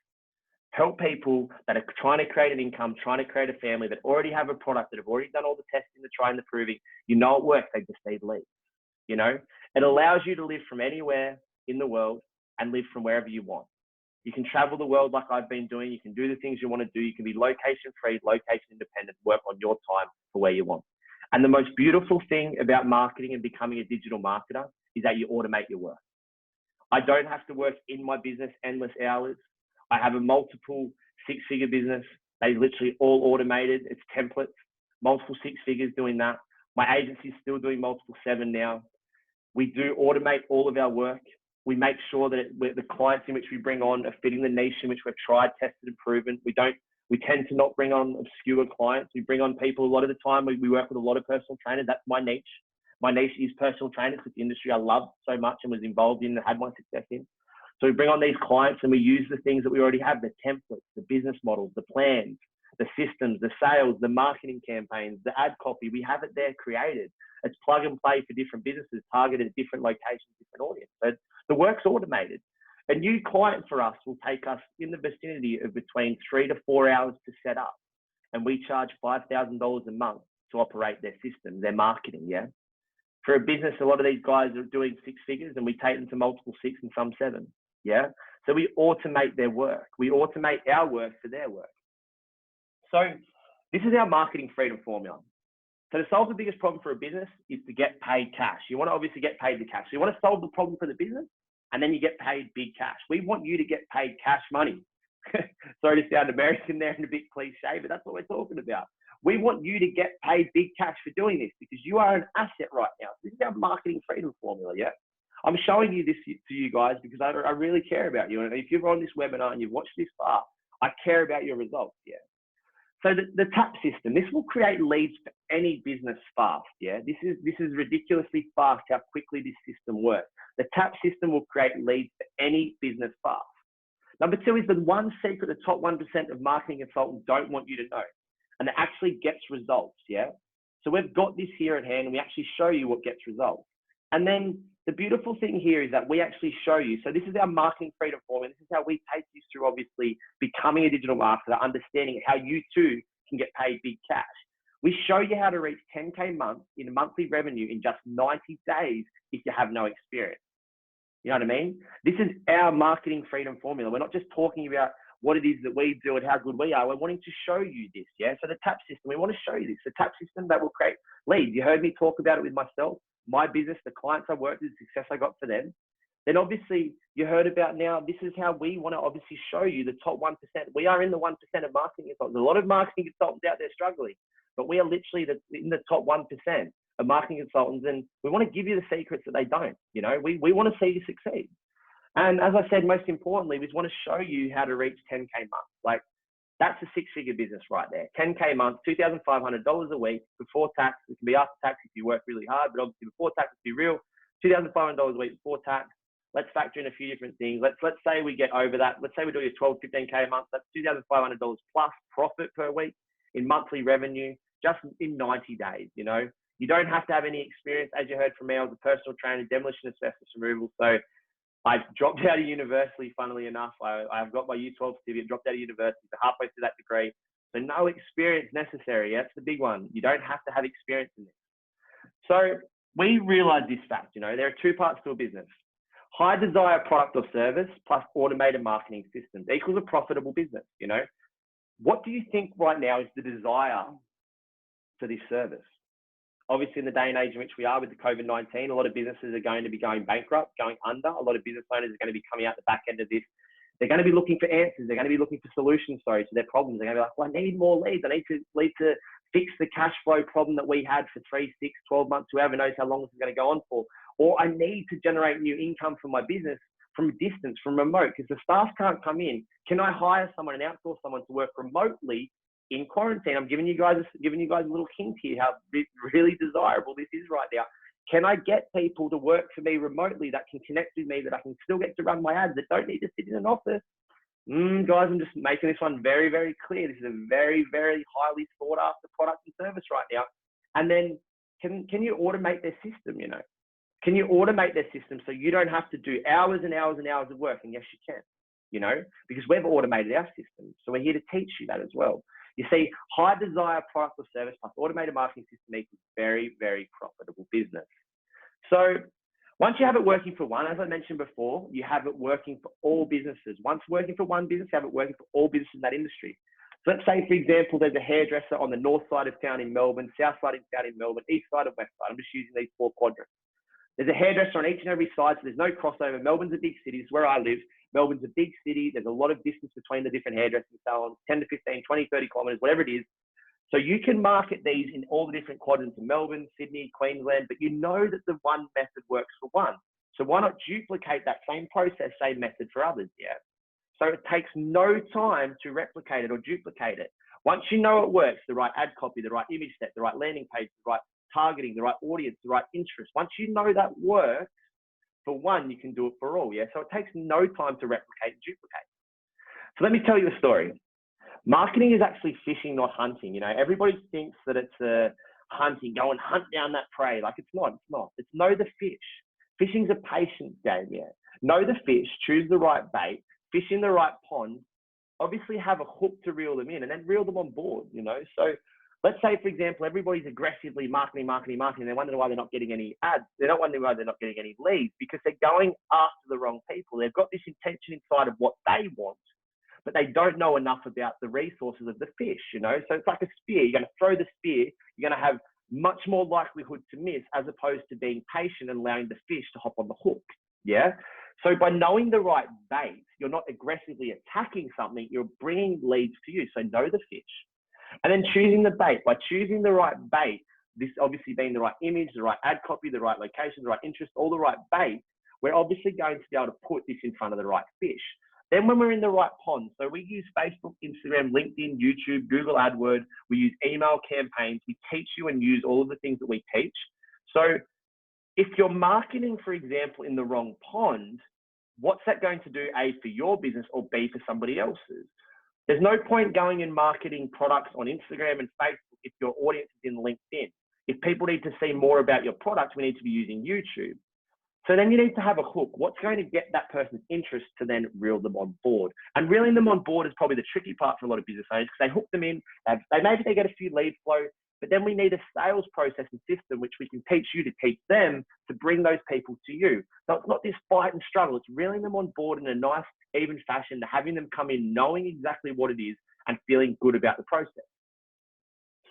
Help people that are trying to create an income, trying to create a family, that already have a product, that have already done all the testing, the trying, the proving. You know it works, they just need leads. You know, it allows you to live from anywhere in the world and live from wherever you want. You can travel the world like I've been doing. You can do the things you want to do. You can be location free, location independent, work on your time for where you want. And the most beautiful thing about marketing and becoming a digital marketer is that you automate your work. I don't have to work in my business endless hours. I have a multiple 6-figure business. They literally all automated. It's templates, multiple 6 figures doing that. My agency is still doing multiple 7 now. We do automate all of our work. We make sure that the clients in which we bring on are fitting the niche in which we've tried, tested, and proven. We tend to not bring on obscure clients. We bring on people a lot of the time. We work with a lot of personal trainers. That's my niche. My niche is personal trainers. It's the industry I love so much and was involved in and had my success in. So we bring on these clients and we use the things that we already have, the templates, the business models, the plans, the systems, the sales, the marketing campaigns, the ad copy. We have it there created. It's plug and play for different businesses, targeted at different locations, different audience. So the work's automated. A new client for us will take us in the vicinity of between 3 to 4 hours to set up. And we charge $5,000 a month to operate their system, their marketing, yeah? For a business, a lot of these guys are doing 6 figures and we take them to multiple 6 and some 7, yeah? So we automate their work. We automate our work for their work. So this is our marketing freedom formula. So to solve the biggest problem for a business is to get paid cash. You want to obviously get paid the cash. So you want to solve the problem for the business and then you get paid big cash. We want you to get paid cash money. Sorry to sound American there and a bit cliche, but that's what we're talking about. We want you to get paid big cash for doing this because you are an asset right now. This is our marketing freedom formula, yeah? I'm showing you this to you guys because I really care about you. And if you're on this webinar and you've watched this far, I care about your results, yeah? So the TAP system, this will create leads for any business fast, yeah? This is ridiculously fast how quickly this system works. The TAP system will create leads for any business fast. Number 2 is the one secret the top 1% of marketing consultants don't want you to know, and it actually gets results, yeah? So we've got this here at hand and we actually show you what gets results. And then the beautiful thing here is that we actually show you, so this is our marketing freedom formula. This is how we take you through obviously becoming a digital marketer, understanding how you too can get paid big cash. We show you how to reach 10K months in monthly revenue in just 90 days if you have no experience. You know what I mean? This is our marketing freedom formula. We're not just talking about what it is that we do and how good we are. We're wanting to show you this, yeah? So the TAP system, we want to show you this. The TAP system that will create leads. You heard me talk about it with myself, my business, the clients I worked with, the success I got for them. Then obviously you heard about now, this is how we want to obviously show you the top 1%. We are in the 1% of marketing consultants. A lot of marketing consultants out there struggling, but we are literally in the top 1% of marketing consultants. And we want to give you the secrets that they don't, you know, we want to see you succeed. And as I said, most importantly, we just want to show you how to reach 10K months. Like that's a 6-figure business right there. 10K months, $2,500 a week before tax. It can be after tax if you work really hard, but obviously before tax, let's be real, $2,500 a week before tax. Let's factor in a few different things. Let's say we get over that. Let's say we do your 12, 15K a month. That's $2,500 plus profit per week in monthly revenue, just in 90 days, you know. You don't have to have any experience. As you heard from me, I was a personal trainer, demolition asbestos removal. So I dropped out of university, funnily enough. I've got my Year 12 certificate, dropped out of university, so halfway through that degree. So no experience necessary. That's the big one. You don't have to have experience in this. So we realize this fact, you know, there are 2 parts to a business. High desire product or service plus automated marketing systems equals a profitable business, you know. What do you think right now is the desire for this service? Obviously, in the day and age in which we are with the COVID-19, a lot of businesses are going to be going bankrupt, going under. A lot of business owners are going to be coming out the back end of this. They're going to be looking for answers. They're going to be looking for solutions, to their problems. They're going to be like, well, I need more leads. I need to fix the cash flow problem that we had for 3, 6, 12 months, whoever knows how long this is going to go on for. Or I need to generate new income from my business from a distance, from remote, because the staff can't come in. Can I hire someone and outsource someone to work remotely in quarantine? I'm giving you guys a little hint here how really desirable this is right now. Can I get people to work for me remotely that can connect with me, that I can still get to run my ads, that don't need to sit in an office? Guys, I'm just making this one very, very clear. This is a very, very highly sought after product and service right now. And then can you automate their system, you know? Can you automate their system so you don't have to do hours and hours and hours of work? And yes, you can, you know, because we've automated our system. So we're here to teach you that as well. You see, high desire product or service plus automated marketing system equals very, very profitable business. So once you have it working for one, as I mentioned before, you have it working for all businesses. Once working for one business, you have it working for all businesses in that industry. So let's say, for example, there's a hairdresser on the north side of town in Melbourne, south side of town in Melbourne, east side and west side. I'm just using these 4 quadrants. There's a hairdresser on each and every side, so there's no crossover. Melbourne's a big city. It's where I live. Melbourne's a big city. There's a lot of distance between the different hairdressing salons, 10 to 15, 20, 30 kilometers, whatever it is. So you can market these in all the different quadrants of Melbourne, Sydney, Queensland, but you know that the one method works for one. So why not duplicate that same process, same method for others, yeah? So it takes no time to replicate it or duplicate it. Once you know it works, the right ad copy, the right image set, the right landing page, the right targeting, the right audience, the right interest, once you know that works for one, you can do it for all, yeah? So it takes no time to replicate and duplicate. So let me tell you a story. Marketing is actually fishing, not hunting. You know, everybody thinks that it's a hunting, go and hunt down that prey. Like it's not. It's know the fish. Fishing's a patience game, yeah. Know the fish, choose the right bait, fish in the right pond, obviously have a hook to reel them in and then reel them on board, you know. So let's say, for example, everybody's aggressively marketing. They're wondering why they're not getting any ads. They're not wondering why they're not getting any leads because they're going after the wrong people. They've got this intention inside of what they want, but they don't know enough about the resources of the fish, you know? So it's like a spear. You're going to throw the spear. You're going to have much more likelihood to miss as opposed to being patient and allowing the fish to hop on the hook, yeah? So by knowing the right bait, you're not aggressively attacking something, you're bringing leads to you. So know the fish. And then choosing the bait. By choosing the right bait, this obviously being the right image, the right ad copy, the right location, the right interest, all the right bait, we're obviously going to be able to put this in front of the right fish. Then when we're in the right pond, so we use Facebook, Instagram, LinkedIn, YouTube, Google AdWords, we use email campaigns, we teach you and use all of the things that we teach. So if you're marketing, for example, in the wrong pond, what's that going to do, A, for your business or B, for somebody else's? There's no point going and marketing products on Instagram and Facebook if your audience is in LinkedIn. If people need to see more about your product, we need to be using YouTube. So then you need to have a hook. What's going to get that person's interest to then reel them on board? And reeling them on board is probably the tricky part for a lot of business owners because they hook them in, maybe they get a few lead flow, but then we need a sales process and system which we can teach you to teach them to bring those people to you. So it's not this fight and struggle. It's reeling them on board in a nice, even fashion, to having them come in knowing exactly what it is and feeling good about the process.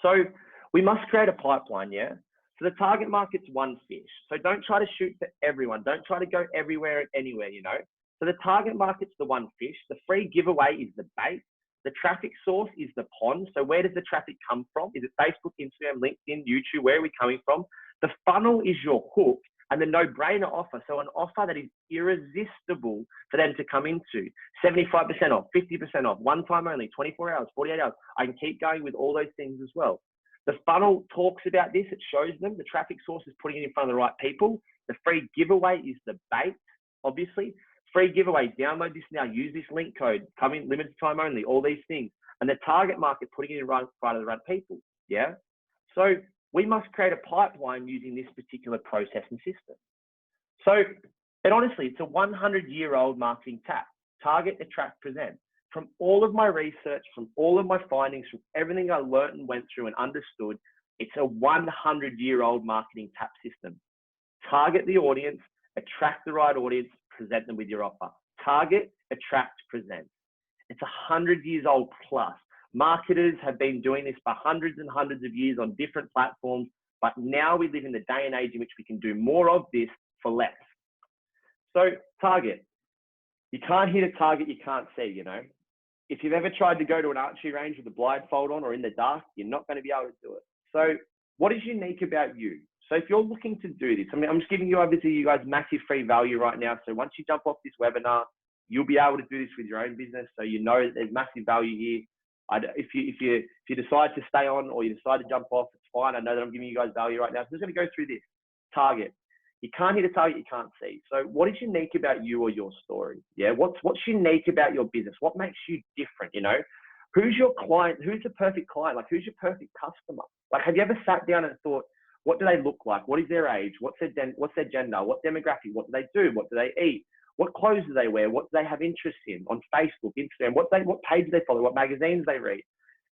So we must create a pipeline, yeah? So the target market's one fish. So don't try to shoot for everyone. Don't try to go everywhere and anywhere, you know? So the target market's the one fish. The free giveaway is the bait. The traffic source is the pond. So where does the traffic come from? Is it Facebook, Instagram, LinkedIn, YouTube? Where are we coming from? The funnel is your hook and the no-brainer offer. So an offer that is irresistible for them to come into. 75% off, 50% off, one time only, 24 hours, 48 hours. I can keep going with all those things as well. The funnel talks about this. It shows them. The traffic source is putting it in front of the right people. The free giveaway is the bait, obviously. Free giveaway, download this now, use this link code, come in limited time only, all these things. And the target market, putting it in front of the right people, yeah? So we must create a pipeline using this particular process and system. So, and honestly, it's a 100-year-old marketing tap, target, attract, present. From all of my research, from all of my findings, from everything I learned and went through and understood, it's a 100-year-old marketing tap system. Target the audience, attract the right audience, present them with your offer. Target, attract, present. It's 100 years old plus. Marketers have been doing this for hundreds and hundreds of years on different platforms, but now we live in the day and age in which we can do more of this for less. So target. You can't hit a target you can't see, you know. If you've ever tried to go to an archery range with a blindfold on or in the dark, you're not going to be able to do it. So what is unique about you? So if you're looking to do this, I mean, I'm just giving you, obviously, you guys massive free value right now. So once you jump off this webinar, you'll be able to do this with your own business. So you know there's massive value here. If you decide to stay on or you decide to jump off, it's fine. I know that I'm giving you guys value right now. So I'm just going to go through this. Target. You can't hit a target you can't see. So what is unique about you or your story? Yeah, what's unique about your business? What makes you different? You know, who's your client? Who's the perfect client? Like, who's your perfect customer? Like, have you ever sat down and thought, what do they look like? What is their age? What's their gender? What demographic? What do they do? What do they eat? What clothes do they wear? What do they have interest in on Facebook, Instagram? What page do they follow? What magazines they read?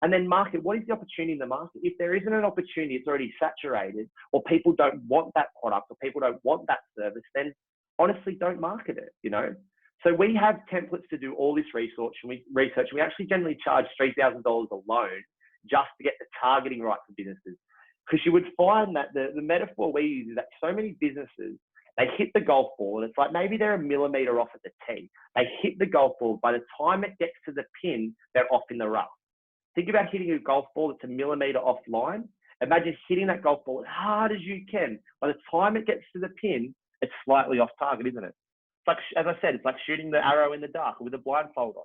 And then market, what is the opportunity in the market? If there isn't an opportunity, it's already saturated, or people don't want that product, or people don't want that service, then honestly, don't market it, you know? So we have templates to do all this research, and we actually generally charge $3,000 alone just to get the targeting right for businesses. Because you would find that the metaphor we use is that so many businesses, they hit the golf ball and it's like maybe they're a millimeter off at the tee. They hit the golf ball. By the time it gets to the pin, they're off in the rough. Think about hitting a golf ball that's a millimetre offline. Imagine hitting that golf ball as hard as you can. By the time it gets to the pin, it's slightly off target, isn't it? It's like, as I said, it's like shooting the arrow in the dark with a blindfold on.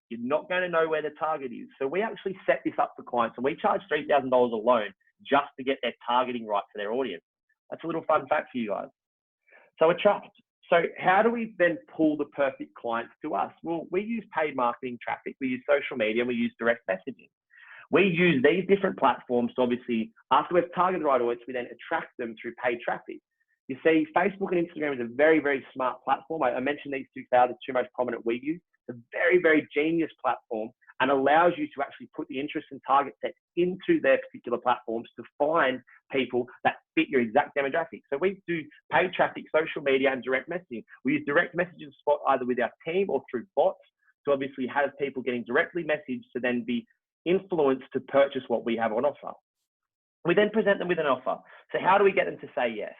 You're not going to know where the target is. So we actually set this up for clients, and we charge $3,000 alone just to get their targeting right for their audience. That's a little fun fact for you guys. So attract. So how do we then pull the perfect clients to us? Well, we use paid marketing traffic, we use social media, and we use direct messaging. We use these different platforms to obviously, after we've targeted the right audience, we then attract them through paid traffic. You see, Facebook and Instagram is a very, very smart platform. I mentioned these two most prominent we use. It's a very, very genius platform and allows you to actually put the interest and target set into their particular platforms to find people that fit your exact demographic. So we do paid traffic, social media, and direct messaging. We use direct messaging spot either with our team or through bots to obviously have people getting directly messaged to then be influenced to purchase what we have on offer. We then present them with an offer. So how do we get them to say yes?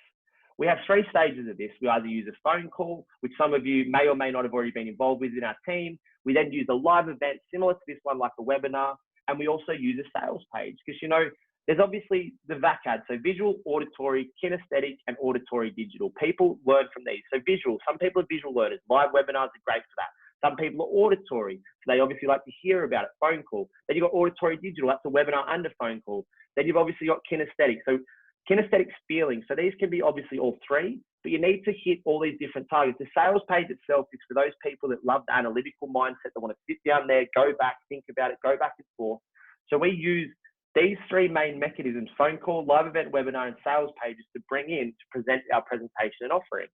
We have 3 stages of this. We either use a phone call, which some of you may or may not have already been involved with in our team. We then use a live event similar to this one, like a webinar. And we also use a sales page because, you know, there's obviously the VAC ad. So visual, auditory, kinesthetic, and auditory digital. People learn from these. So visual, some people are visual learners. Live webinars are great for that. Some people are auditory, so they obviously like to hear about it, phone call. Then you've got auditory digital, that's a webinar and a phone call. Then you've obviously got kinesthetic. So kinesthetic's feeling. So these can be obviously all 3, but you need to hit all these different targets. The sales page itself is for those people that love the analytical mindset, that want to sit down there, go back, think about it, go back and forth. So we use these 3 main mechanisms, phone call, live event, webinar, and sales pages to bring in to present our presentation and offering.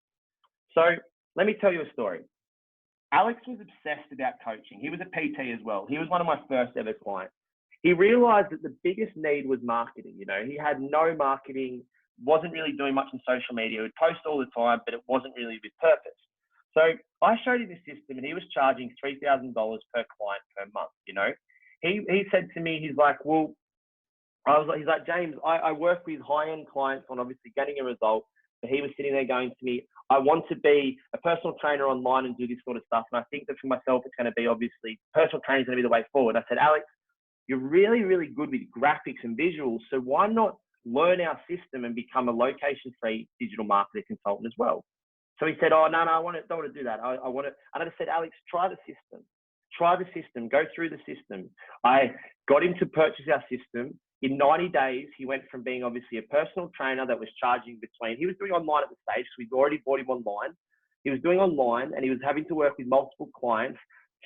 So let me tell you a story. Alex was obsessed about coaching. He was a PT as well. He was one of my first ever clients. He realized that the biggest need was marketing. You know, he had no marketing, wasn't really doing much on social media. He would post all the time, but it wasn't really with purpose. So I showed him the system and he was charging $3,000 per client per month, you know. He said to me, he's like, well, he's like, James, I work with high-end clients on obviously getting a result. But he was sitting there going to me, I want to be a personal trainer online and do this sort of stuff. And I think that for myself, it's going to be obviously personal training is going to be the way forward. I said, Alex, you're really, really good with graphics and visuals. So why not learn our system and become a location-free digital marketing consultant as well? So he said, oh, no, I don't want to do that. I want to. And I just said, Alex, try the system. Try the system. Go through the system. I got him to purchase our system. In 90 days, he went from being obviously a personal trainer that was charging between, he was doing online at the stage, so we'd already bought him online. He was doing online and he was having to work with multiple clients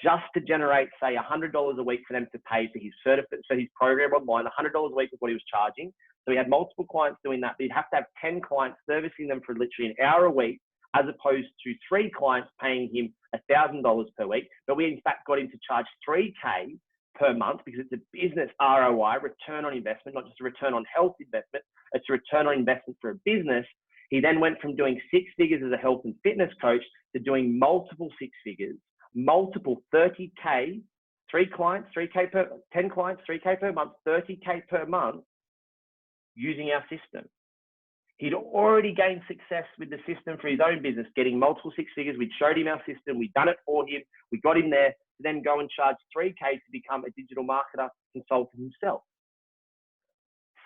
just to generate, say, $100 a week for them to pay for his certificate, so his program online. $100 a week was what he was charging. So he had multiple clients doing that, but he'd have to have 10 clients servicing them for literally an hour a week, as opposed to 3 clients paying him $1,000 per week. But we in fact got him to charge $3K per month because it's a business ROI, return on investment, not just a return on health investment, it's a return on investment for a business. He then went from doing 6 figures as a health and fitness coach to doing multiple 6 figures, multiple 30K, 3 clients, 3K per, 10 clients, 3K per month, 30K per month using our system. He'd already gained success with the system for his own business, getting multiple 6 figures. We'd showed him our system. We'd done it for him. We got him there to then go and charge $3K to become a digital marketer consultant himself.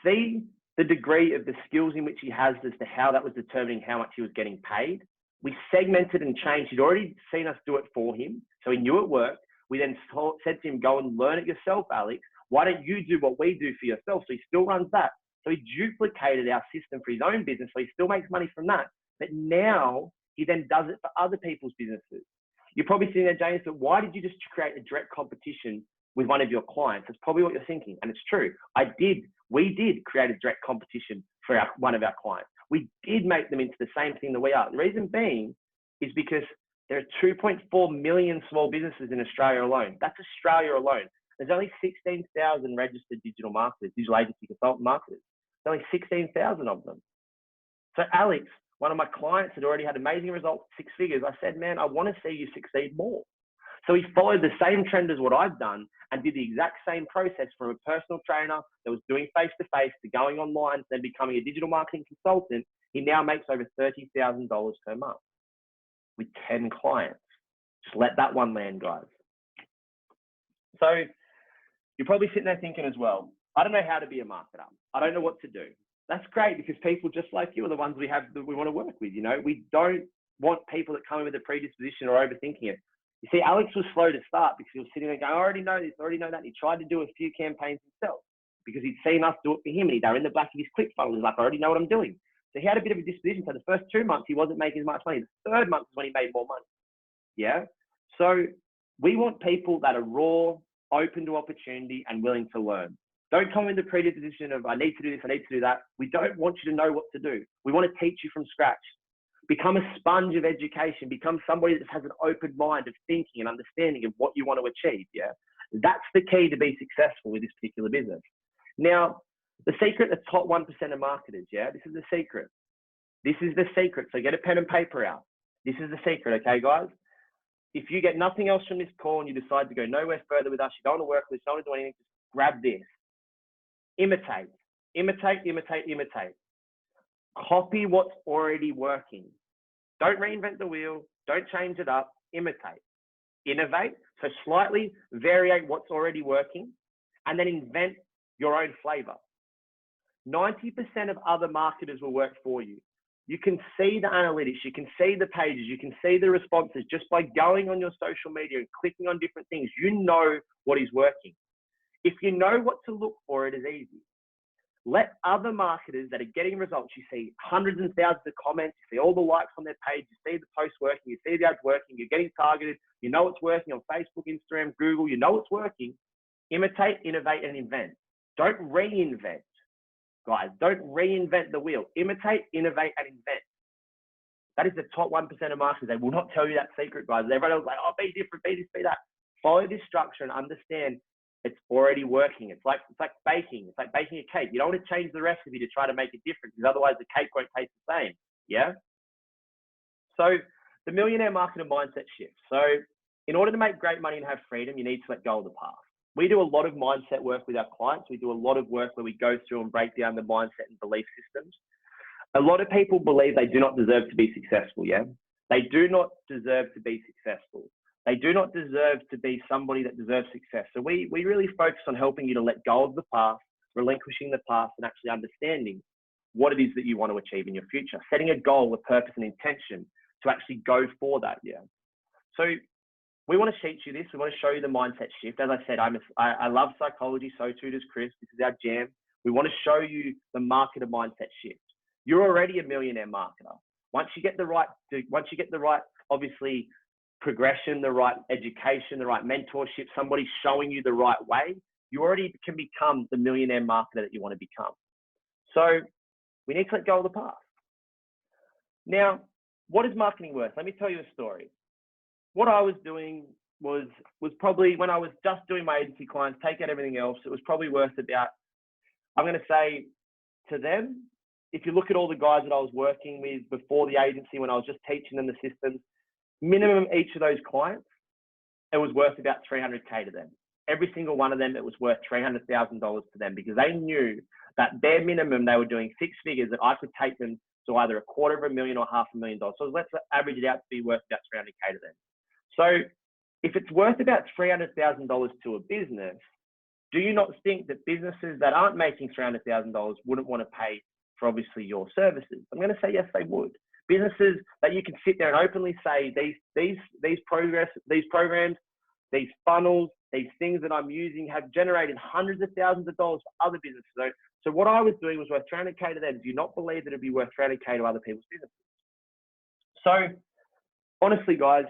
See the degree of the skills in which he has as to how that was determining how much he was getting paid. We segmented and changed. He'd already seen us do it for him, so he knew it worked. We then said to him, go and learn it yourself, Alex. Why don't you do what we do for yourself? So he still runs that. So he duplicated our system for his own business, so he still makes money from that. But now he then does it for other people's businesses. You're probably sitting there, James, but why did you just create a direct competition with one of your clients? That's probably what you're thinking, and it's true. We did create a direct competition for one of our clients. We did make them into the same thing that we are. The reason being is because there are 2.4 million small businesses in Australia alone. That's Australia alone. There's only 16,000 registered digital marketers, digital agency consultant marketers. There's only 16,000 of them. So Alex, one of my clients had already had amazing results, 6 figures. I said, man, I want to see you succeed more. So he followed the same trend as what I've done and did the exact same process from a personal trainer that was doing face-to-face to going online to then becoming a digital marketing consultant. He now makes over $30,000 per month with 10 clients. Just let that one land, guys. So You're probably sitting there thinking as well, I don't know how to be a marketer. I don't know what to do. That's great, because people just like you are the ones we want to work with. You know, we don't want people that come in with a predisposition or overthinking it. You see, Alex was slow to start because he was sitting there going, I already know this, I already know that. And he tried to do a few campaigns himself because he'd seen us do it for him, and they were in the back of his ClickFunnels. He's like, I already know what I'm doing. So he had a bit of a disposition. So the first 2 months, he wasn't making as much money. The third month is when he made more money. Yeah. So we want people that are raw, open to opportunity, and willing to learn. Don't come in the predisposition of, I need to do this, I need to do that. We don't want you to know what to do. We want to teach you from scratch. Become a sponge of education. Become somebody that has an open mind of thinking and understanding of what you want to achieve. Yeah. That's the key to be successful with this particular business. Now, the secret, the top 1% of marketers, yeah, this is the secret. This is the secret. So get a pen and paper out. This is the secret, okay, guys? If you get nothing else from this call and you decide to go nowhere further with us, you don't want to work with us, you don't want to do anything, just grab this. Imitate, imitate, imitate, imitate. Copy what's already working. Don't reinvent the wheel. Don't change it up. Imitate. Innovate. So slightly vary what's already working, and then invent your own flavor. 90% of other marketers will work for you. You can see the analytics, you can see the pages, you can see the responses just by going on your social media and clicking on different things. You know what is working. If you know what to look for, it is easy. Let other marketers that are getting results, you see hundreds and thousands of comments, you see all the likes on their page, you see the posts working, you see the ads working, you're getting targeted, you know it's working on Facebook, Instagram, Google, you know it's working. Imitate, innovate, and invent. Don't reinvent. Guys, don't reinvent the wheel. Imitate, innovate, and invent. That is the top 1% of marketers. They will not tell you that secret, guys. Everybody was like, oh, be different, be this, be that. Follow this structure and understand it's already working. It's like baking. It's like baking a cake. You don't want to change the recipe to try to make it different, because otherwise the cake won't taste the same. Yeah? So the millionaire marketer mindset shift. So in order to make great money and have freedom, you need to let go of the past. We do a lot of mindset work with our clients. We do a lot of work where we go through and break down the mindset and belief systems. A lot of people believe they do not deserve to be successful, yeah? They do not deserve to be successful. They do not deserve to be somebody that deserves success. So we really focus on helping you to let go of the past, relinquishing the past, and actually understanding what it is that you want to achieve in your future. Setting a goal, a purpose, and intention to actually go for that, yeah? So we want to teach you this. We want to show you the mindset shift. As I said, I love psychology, so too does Chris. This is our jam. We want to show you the marketer mindset shift. You're already a millionaire marketer. Once you get the right, obviously, progression, the right education, the right mentorship, somebody showing you the right way, you already can become the millionaire marketer that you want to become. So we need to let go of the past. Now, what is marketing worth? Let me tell you a story. What I was doing was probably, when I was just doing my agency clients, take out everything else, it was probably worth about, I'm going to say to them, if you look at all the guys that I was working with before the agency, when I was just teaching them the systems, minimum each of those clients, it was worth about $300K to them. Every single one of them, it was worth $300,000 to them, because they knew that bare minimum, they were doing 6 figures, that I could take them to either $250,000 or $500,000. So let's average it out to be worth about $300K to them. So if it's worth about $300,000 to a business, do you not think that businesses that aren't making $300,000 wouldn't want to pay for obviously your services? I'm going to say yes, they would. Businesses that you can sit there and openly say these programs, these funnels, these things that I'm using have generated hundreds of thousands of dollars for other businesses. So what I was doing was worth $300K to them. Do you not believe that it'd be worth $300K to other people's businesses? So honestly, guys,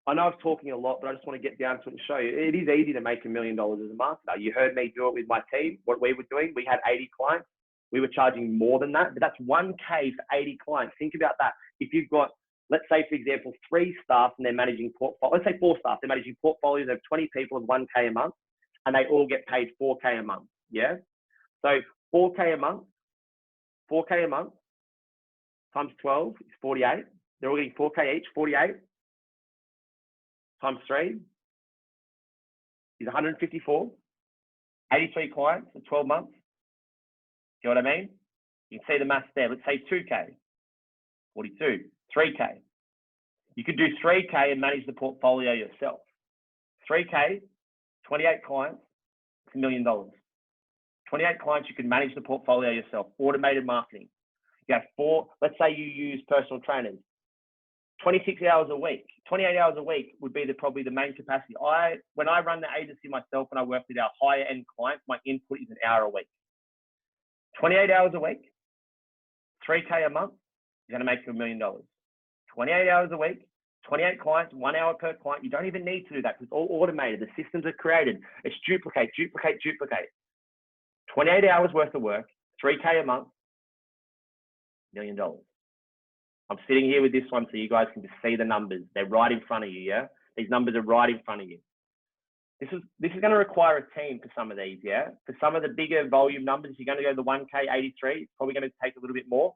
I know I'm talking a lot, but I just want to get down to it and show you. It is easy to make $1 million as a marketer. You heard me do it with my team. What we were doing, we had 80 clients. We were charging more than that, but that's $1K for 80 clients. Think about that. If you've got, let's say, for example, 3 staff and they're managing portfolios, let's say 4 staff, they're managing portfolios of 20 people of $1K a month, and they all get paid $4K a month. Yeah. So $4K a month times 12 is 48. They're all getting $4K each, 48 times 3 is 154. 83 clients for 12 months. You know what I mean? You can see the maths there. Let's say 2K, 42, 3K. You could do 3K and manage the portfolio yourself. 3K, 28 clients, it's $1 million. 28 clients, you can manage the portfolio yourself, automated marketing. You have 4, let's say you use personal trainers, 26 hours a week, 28 hours a week would be probably the main capacity. When I run the agency myself and I work with our higher end clients, my input is an hour a week. 28 hours a week, 3K a month, you're going to make $1 million. 28 hours a week, 28 clients, 1 hour per client. You don't even need to do that because it's all automated. The systems are created. It's duplicate, duplicate, duplicate. 28 hours worth of work, 3K a month, $1 million. I'm sitting here with this one so you guys can just see the numbers. They're right in front of you, yeah? These numbers are right in front of you. This is going to require a team for some of these, yeah? For some of the bigger volume numbers, you're going to go to the 1K 83. It's probably going to take a little bit more.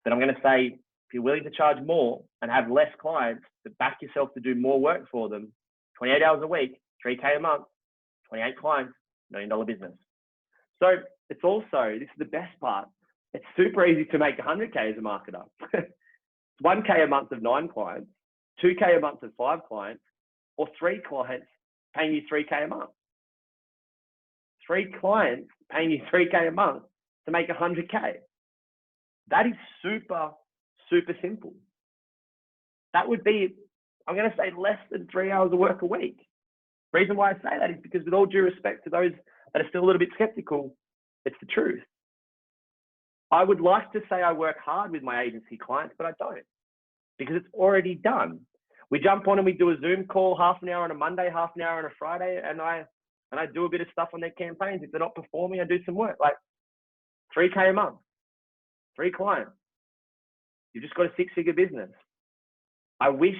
But I'm going to say, if you're willing to charge more and have less clients, to back yourself to do more work for them, 28 hours a week, 3K a month, 28 clients, $1 million business. So it's also, this is the best part, it's super easy to make 100K as a marketer. 1K a month of 9 clients, 2K a month of 5 clients, or 3 clients paying you 3K a month. 3 clients paying you 3K a month to make 100K. That is super, super simple. That would be, I'm going to say, less than 3 hours of work a week. The reason why I say that is because, with all due respect to those that are still a little bit skeptical, it's the truth. I would like to say I work hard with my agency clients, but I don't, because it's already done. We jump on and we do a Zoom call, half an hour on a Monday, half an hour on a Friday, and I do a bit of stuff on their campaigns. If they're not performing, I do some work, like 3K a month, 3 clients. You've just got a 6-figure business. I wish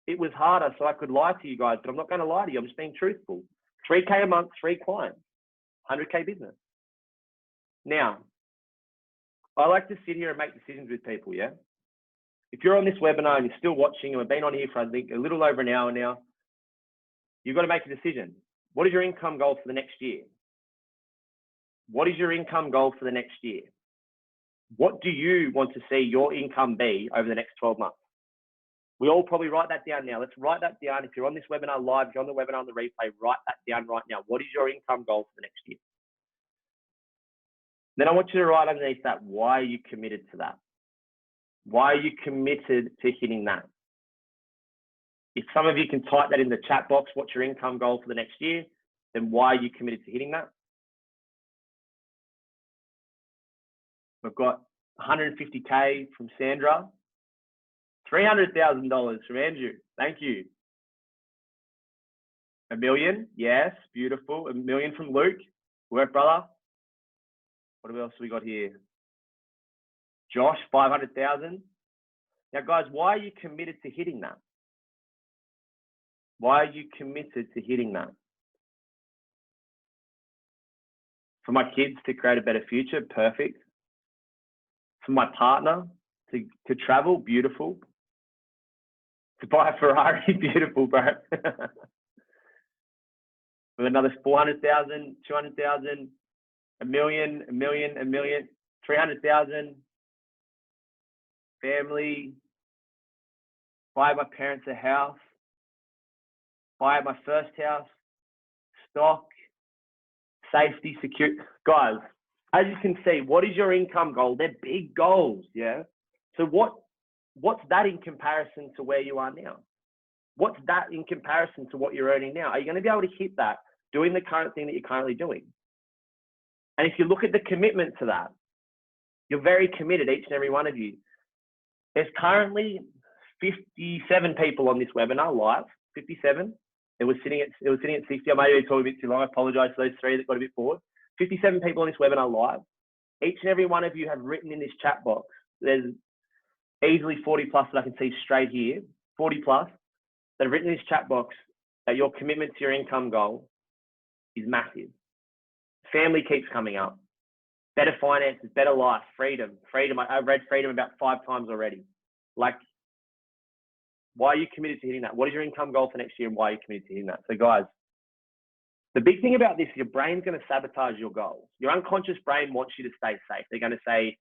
it was harder so I could lie to you guys, but I'm not going to lie to you. I'm just being truthful. 3K a month, 3 clients, 100K business. Now, I like to sit here and make decisions with people, yeah? If you're on this webinar and you're still watching, and we've been on here for, I think, a little over an hour now, you've got to make a decision. What is your income goal for the next year? What is your income goal for the next year? What do you want to see your income be over the next 12 months? We all probably write that down now. Let's write that down. If you're on this webinar live, if you're on the webinar on the replay, write that down right now. What is your income goal for the next year? Then I want you to write underneath that, why are you committed to that? Why are you committed to hitting that? If some of you can type that in the chat box, what's your income goal for the next year, then why are you committed to hitting that? We've got 150K from Sandra, $300,000 from Andrew. Thank you. $1 million, yes, beautiful. $1 million from Luke. Work, brother. What else we got here? Josh, 500,000. Now, guys, why are you committed to hitting that? Why are you committed to hitting that? For my kids to create a better future, perfect. For my partner to travel, beautiful. To buy a Ferrari, beautiful, bro. With another 400,000, 200,000, $1 million, $1 million, $1 million, 300,000. Family, buy my parents a house, buy my first house, stock, safety, security. Guys, as you can see, what is your income goal? They're big goals, yeah? So what's that in comparison to where you are now? What's that in comparison to what you're earning now? Are you going to be able to hit that doing the current thing that you're currently doing? And if you look at the commitment to that, you're very committed, each and every one of you. There's currently 57 people on this webinar live, 57. It was sitting at 60. I may be talking a bit too long. I apologize to those 3 that got a bit bored. 57 people on this webinar live. Each and every one of you have written in this chat box. There's easily 40 plus that I can see straight here, 40 plus that have written in this chat box that your commitment to your income goal is massive. Family keeps coming up. Better finances, better life, freedom. I've read freedom about 5 times already. Like, why are you committed to hitting that? What is your income goal for next year and why are you committed to hitting that? So guys, the big thing about this, your brain's going to sabotage your goals. Your unconscious brain wants you to stay safe. They're going to say,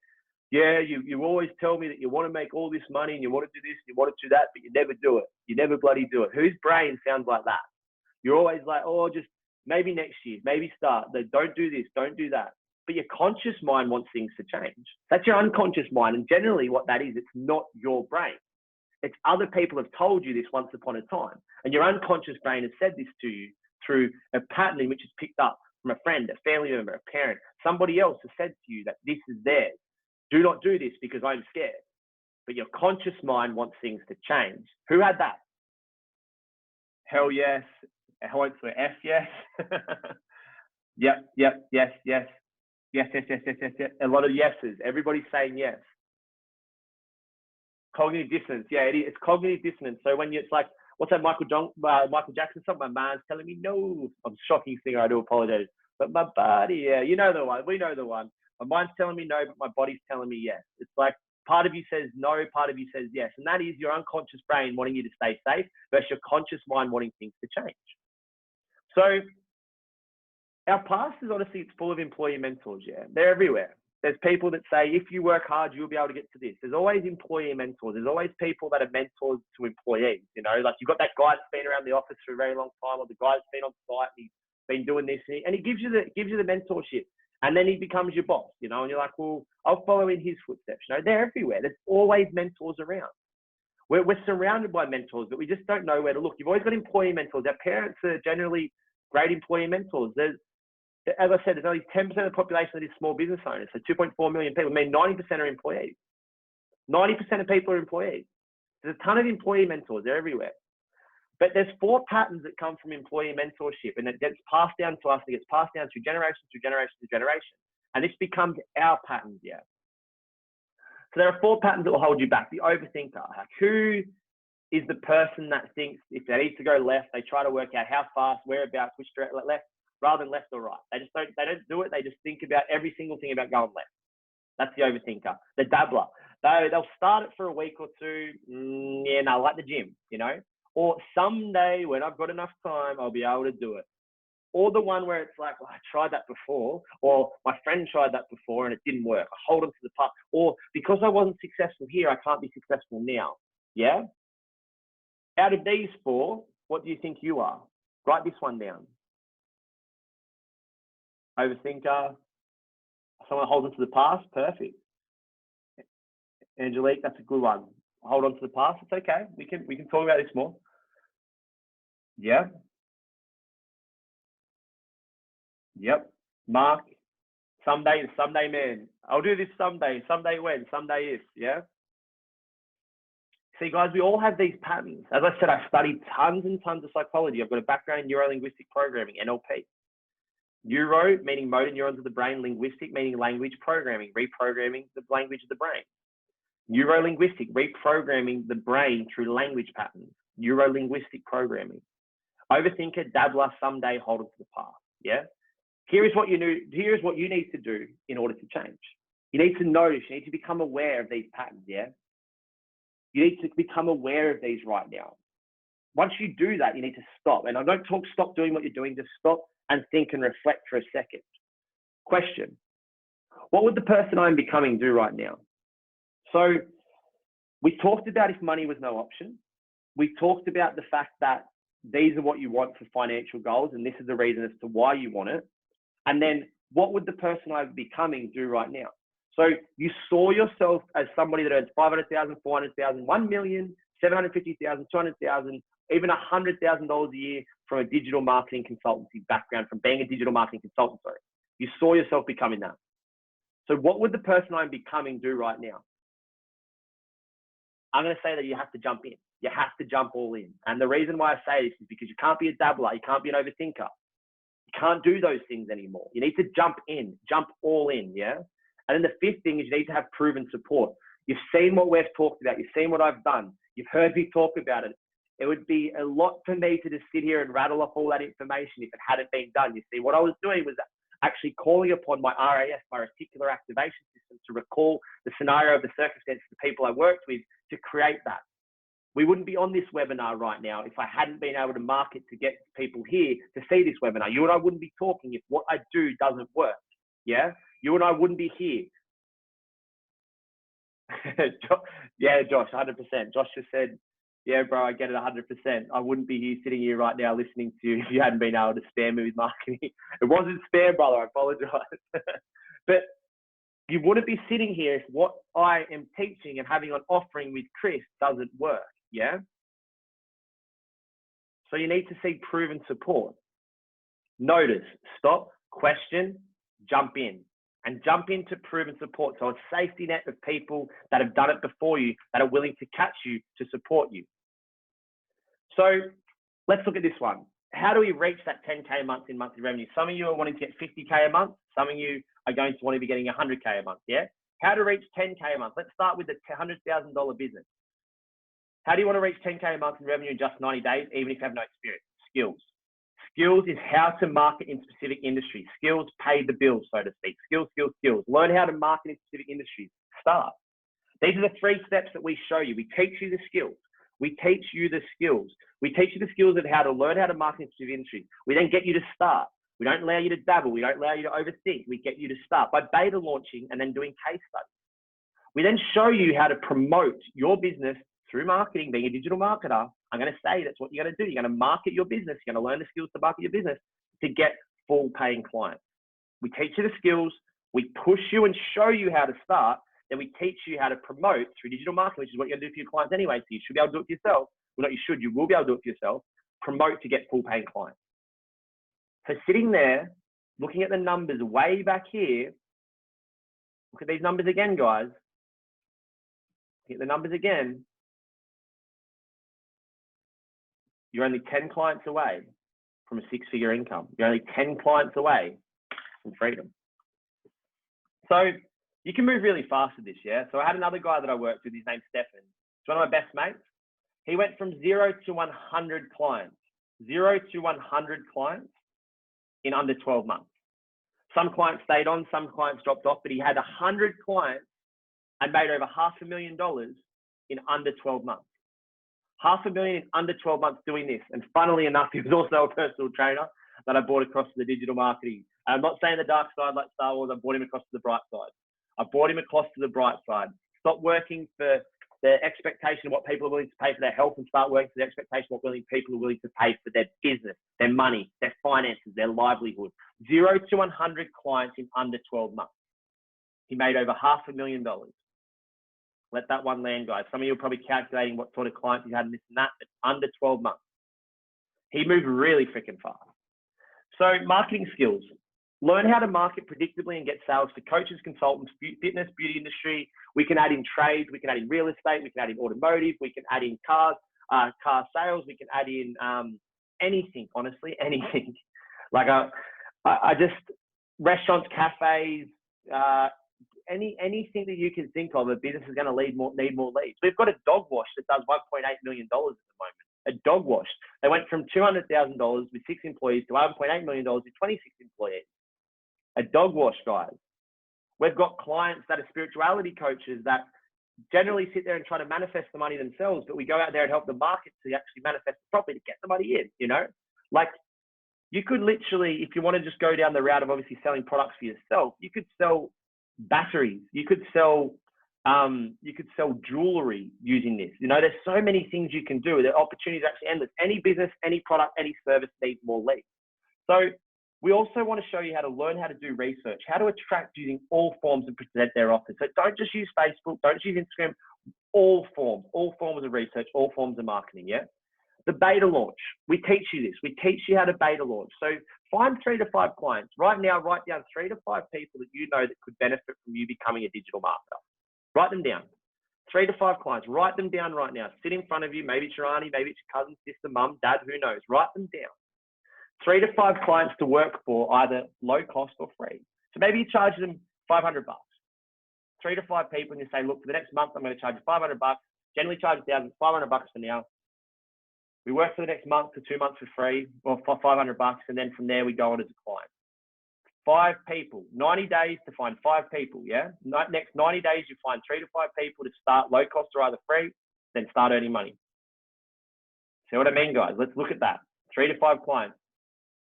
yeah, you always tell me that you want to make all this money and you want to do this, and you want to do that, but you never do it. You never bloody do it. Whose brain sounds like that? You're always like, oh, just maybe next year, maybe start. Don't do this, don't do that. But your conscious mind wants things to change. That's your unconscious mind. And generally what that is, it's not your brain. It's other people have told you this once upon a time. And your unconscious brain has said this to you through a pattern which is picked up from a friend, a family member, a parent. Somebody else has said to you that this is theirs. Do not do this because I'm scared. But your conscious mind wants things to change. Who had that? Hell yes. I won't swear. F yes. Yep, yes. Yes. A lot of yeses. Everybody's saying yes. Cognitive dissonance. Yeah, it's cognitive dissonance. So when it's like, what's that Michael Jackson song? My mind's telling me no. I'm a shocking singer. I do apologize. But my body, yeah, you know the one. We know the one. My mind's telling me no, but my body's telling me yes. It's like part of you says no, part of you says yes. And that is your unconscious brain wanting you to stay safe versus your conscious mind wanting things to change. So our past is honestly, it's full of employee mentors. Yeah, they're everywhere. There's people that say, if you work hard, you'll be able to get to this. There's always employee mentors. There's always people that are mentors to employees. You know, like you've got that guy that's been around the office for a very long time, or the guy that's been on site and he's been doing this, and he gives you the mentorship, and then he becomes your boss. You know, and you're like, well, I'll follow in his footsteps. You know, they're everywhere. There's always mentors around. We're surrounded by mentors, but we just don't know where to look. You've always got employee mentors. Our parents are generally great employee mentors. As I said, there's only 10% of the population that is small business owners. So 2.4 million people. I mean, 90% are employees. 90% of people are employees. There's a ton of employee mentors. They're everywhere. But there's 4 patterns that come from employee mentorship, and it gets passed down to us. It gets passed down through generation to generation to generation. And this becomes our patterns, yeah. So there are 4 patterns that will hold you back. The overthinker. Who is the person that thinks if they need to go left, they try to work out how fast, whereabouts, which direction, left, rather than left or right. They don't do it. They just think about every single thing about going left. That's the overthinker. The dabbler. They'll start it for a week or two. Yeah, no, like the gym, you know. Or someday when I've got enough time, I'll be able to do it. Or the one where it's like, well, I tried that before, or my friend tried that before and it didn't work. I hold on to the past. Or because I wasn't successful here, I can't be successful now. Yeah? Out of these 4, what do you think you are? Write this one down. Overthinker, someone holds on to the past, perfect. Angelique, that's a good one. Hold on to the past, it's okay. We can talk about this more. Yeah. Yep. Mark, someday man. I'll do this someday when, someday if, yeah. See guys, we all have these patterns. As I said, I've studied tons and tons of psychology. I've got a background in neuro-linguistic programming, NLP. Neuro, meaning motor neurons of the brain. Linguistic, meaning language programming, reprogramming the language of the brain. Neuro-linguistic, reprogramming the brain through language patterns. Neuro-linguistic programming. Overthinker, dabbler, someday, hold on to the past. Yeah. Here is what you need to do in order to change. You need to notice. You need to become aware of these patterns. Yeah. You need to become aware of these right now. Once you do that, you need to stop. And I don't talk stop doing what you're doing. Just stop and think and reflect for a second. Question: what would the person I'm becoming do right now? So we talked about if money was no option. We talked about the fact that these are what you want for financial goals, and this is the reason as to why you want it. And then what would the person I'm becoming do right now? So you saw yourself as somebody that earns 500,000, 400,000, 1 million, 750,000, 200,000, even $100,000 a year from a digital marketing consultancy background, from being a digital marketing consultant, sorry. You saw yourself becoming that. So what would the person I'm becoming do right now? I'm going to say that you have to jump in. You have to jump all in. And the reason why I say this is because you can't be a dabbler. You can't be an overthinker. You can't do those things anymore. You need to jump in, jump all in, yeah? And then the 5th thing is you need to have proven support. You've seen what we've talked about. You've seen what I've done. You've heard me talk about it. It would be a lot for me to just sit here and rattle off all that information if it hadn't been done. You see, what I was doing was actually calling upon my RAS, my reticular activation system, to recall the scenario of the circumstances, the people I worked with, to create that. We wouldn't be on this webinar right now if I hadn't been able to market to get people here to see this webinar. You and I wouldn't be talking if what I do doesn't work. Yeah, you and I wouldn't be here. Yeah, Josh, 100%. Josh just said Yeah, bro, I get it 100%. I wouldn't be here sitting here right now listening to you if you hadn't been able to spam me with marketing. It wasn't spam, brother. I apologize. But you wouldn't be sitting here if what I am teaching and having on offering with Chris doesn't work. Yeah. So you need to see proven support. Notice, stop, question, jump in. And jump into proven support. So a safety net of people that have done it before you, that are willing to catch you to support you. So let's look at this one. How do we reach that 10K a month in monthly revenue? Some of you are wanting to get 50K a month. Some of you are going to want to be getting 100K a month, yeah? How to reach 10K a month? Let's start with the $100,000 business. How do you want to reach 10K a month in revenue in just 90 days, even if you have no experience? Skills. Skills is how to market in specific industries. Skills pay the bills, so to speak. Skills, skills, skills. Learn how to market in specific industries. Start. These are the 3 steps that we show you. We teach you the skills. We teach you the skills. We teach you the skills of how to learn how to market in specific industries. We then get you to start. We don't allow you to dabble. We don't allow you to overthink. We get you to start by beta launching and then doing case studies. We then show you how to promote your business through marketing, being a digital marketer. I'm going to say that's what you're going to do. You're going to market your business. You're going to learn the skills to market your business to get full paying clients. We teach you the skills. We push you and show you how to start. Then we teach you how to promote through digital marketing, which is what you're going to do for your clients anyway. So you should be able to do it for yourself. Well, not you should, you will be able to do it for yourself. Promote to get full paying clients. So sitting there, looking at the numbers way back here, look at these numbers again, guys. Look at the numbers again. You're only 10 clients away from a 6-figure income. You're only 10 clients away from freedom. So you can move really fast with this, yeah? So I had another guy that I worked with, his name's Stefan. He's one of my best mates. He went from 0 to 100 clients, 0 to 100 clients in under 12 months. Some clients stayed on, some clients dropped off, but he had 100 clients and made over $500,000 in under 12 months. $500,000 in under 12 months doing this. And funnily enough, he was also a personal trainer that I brought across to the digital marketing. I'm not saying the dark side like Star Wars, I brought him across to the bright side. I brought him across to the bright side. Stop working for the expectation of what people are willing to pay for their health and start working for the expectation of what people are willing to pay for their business, their money, their finances, their livelihood. 0 to 100 clients in under 12 months. He made over $500,000. Let that one land, guys. Some of you are probably calculating what sort of clients he had and this and that, but under 12 months. He moved really freaking fast. So marketing skills. Learn how to market predictably and get sales to coaches, consultants, fitness, beauty industry. We can add in trades. We can add in real estate. We can add in automotive. We can add in cars, car sales. We can add in anything, honestly, anything. Like I just, restaurants, cafes, anything that you can think of, a business is going to need more leads. We've got a dog wash that does $1.8 million at the moment. A dog wash. They went from $200,000 with 6 employees to $1.8 million with 26 employees. A dog wash, guys. We've got clients that are spirituality coaches that generally sit there and try to manifest the money themselves, but we go out there and help the market to actually manifest it properly to get the money in, you know? Like, you could literally, if you want to just go down the route of obviously selling products for yourself, you could sell batteries, you could sell jewelry using this. You know, there's so many things you can do. The opportunities are actually endless. Any business, any product, any service needs more leads. So we also want to show you how to learn how to do research, how to attract using all forms and present their offers. So don't just use Facebook, don't just use Instagram, all forms of research, all forms of marketing, yeah? The beta launch, we teach you this. We teach you how to beta launch. So find 3 to 5 clients. Right now, write down 3 to 5 people that you know that could benefit from you becoming a digital marketer. Write them down. 3 to 5 clients. Write them down right now. Sit in front of you. Maybe it's your auntie, maybe it's your cousin, sister, mum, dad, who knows. Write them down. 3 to 5 clients to work for, either low cost or free. So maybe you charge them $500. 3 to 5 people, and you say, look, for the next month, I'm going to charge you $500. Generally charge $1,500 for now. We work for the next month to 2 months for free, or for $500, and then from there we go on as a client. 5 people, 90 days to find 5 people, yeah? Next 90 days, you find 3 to 5 people to start low cost or either free, then start earning money. See what I mean, guys? Let's look at that. 3 to 5 clients.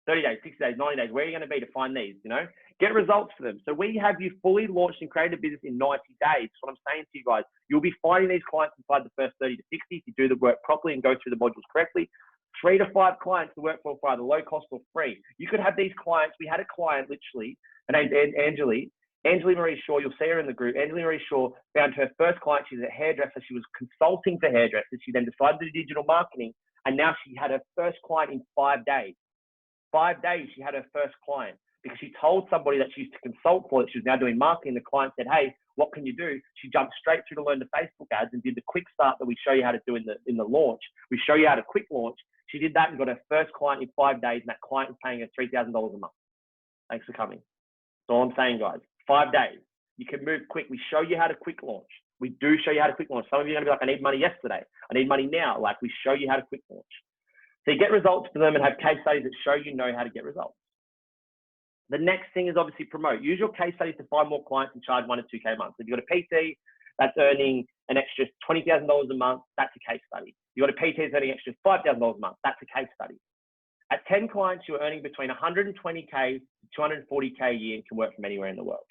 30 days, 60 days, 90 days, where are you going to be to find these, you know? Get results for them. So we have you fully launched and created a business in 90 days. That's what I'm saying to you guys. You'll be finding these clients inside the first 30 to 60 if you do the work properly and go through the modules correctly. 3 to 5 clients to work for either low cost or free. You could have these clients. We had a client literally, her name's Angela Marie Shaw. You'll see her in the group. Angela Marie Shaw found her first client. She's a hairdresser. She was consulting for hairdressers. She then decided to do digital marketing, and now she had her first client in 5 days. 5 days she had her first client because she told somebody that she used to consult for that she was now doing marketing. The client said, hey, what can you do? She jumped straight through to learn the Facebook ads and did the quick start that we show you how to do in the launch. We show you how to quick launch. She did that and got her first client in 5 days, and that client is paying her $3,000 a month. Thanks for coming. That's all I'm saying, guys. 5 days. You can move quick. We show you how to quick launch. We do show you how to quick launch. Some of you are going to be like, I need money yesterday. I need money now. Like, we show you how to quick launch. So you get results for them and have case studies that show you know how to get results. The next thing is obviously promote. Use your case studies to find more clients and charge 1 to 2K a month. If you've got a PT that's earning an extra $20,000 a month, that's a case study. You've got a PT that's earning an extra $5,000 a month, that's a case study. At 10 clients, you're earning between 120K to 240K a year and can work from anywhere in the world.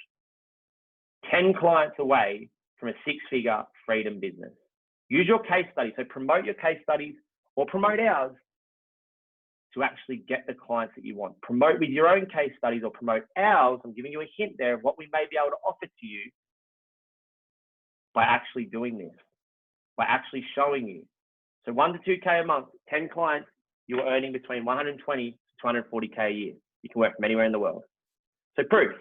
10 clients away from a 6-figure freedom business. Use your case studies. So promote your case studies or promote ours to actually get the clients that you want. Promote with your own case studies or promote ours. I'm giving you a hint there of what we may be able to offer to you by actually doing this, by actually showing you. So 1 to 2K a month, 10 clients, you're earning between 120 to 240K a year. You can work from anywhere in the world. So proof.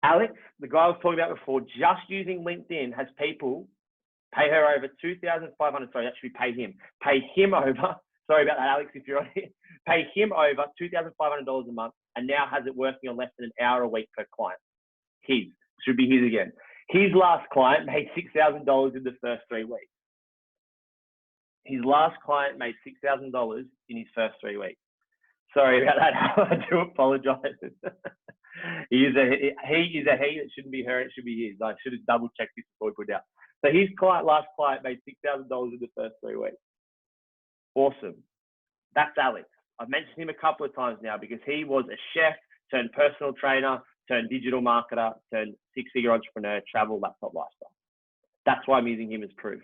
Alex, the guy I was talking about before, just using LinkedIn has people pay her over $2,500. Sorry, that should be pay him. Pay him over. Sorry about that, Alex, if you're on here. Pay him over $2,500 a month and now has it working on less than an hour a week per client. His, should be his again. His last client made $6,000 in the first 3 weeks. His last client made $6,000 in his first 3 weeks. Sorry about that. I do apologize. He is a he that shouldn't be her, it should be his. I should have double checked this before we put it out. So his last client made $6,000 in the first 3 weeks. Awesome. That's Alex. I've mentioned him a couple of times now because he was a chef turned personal trainer, turned digital marketer, turned 6-figure entrepreneur, travel, laptop lifestyle. That's why I'm using him as proof.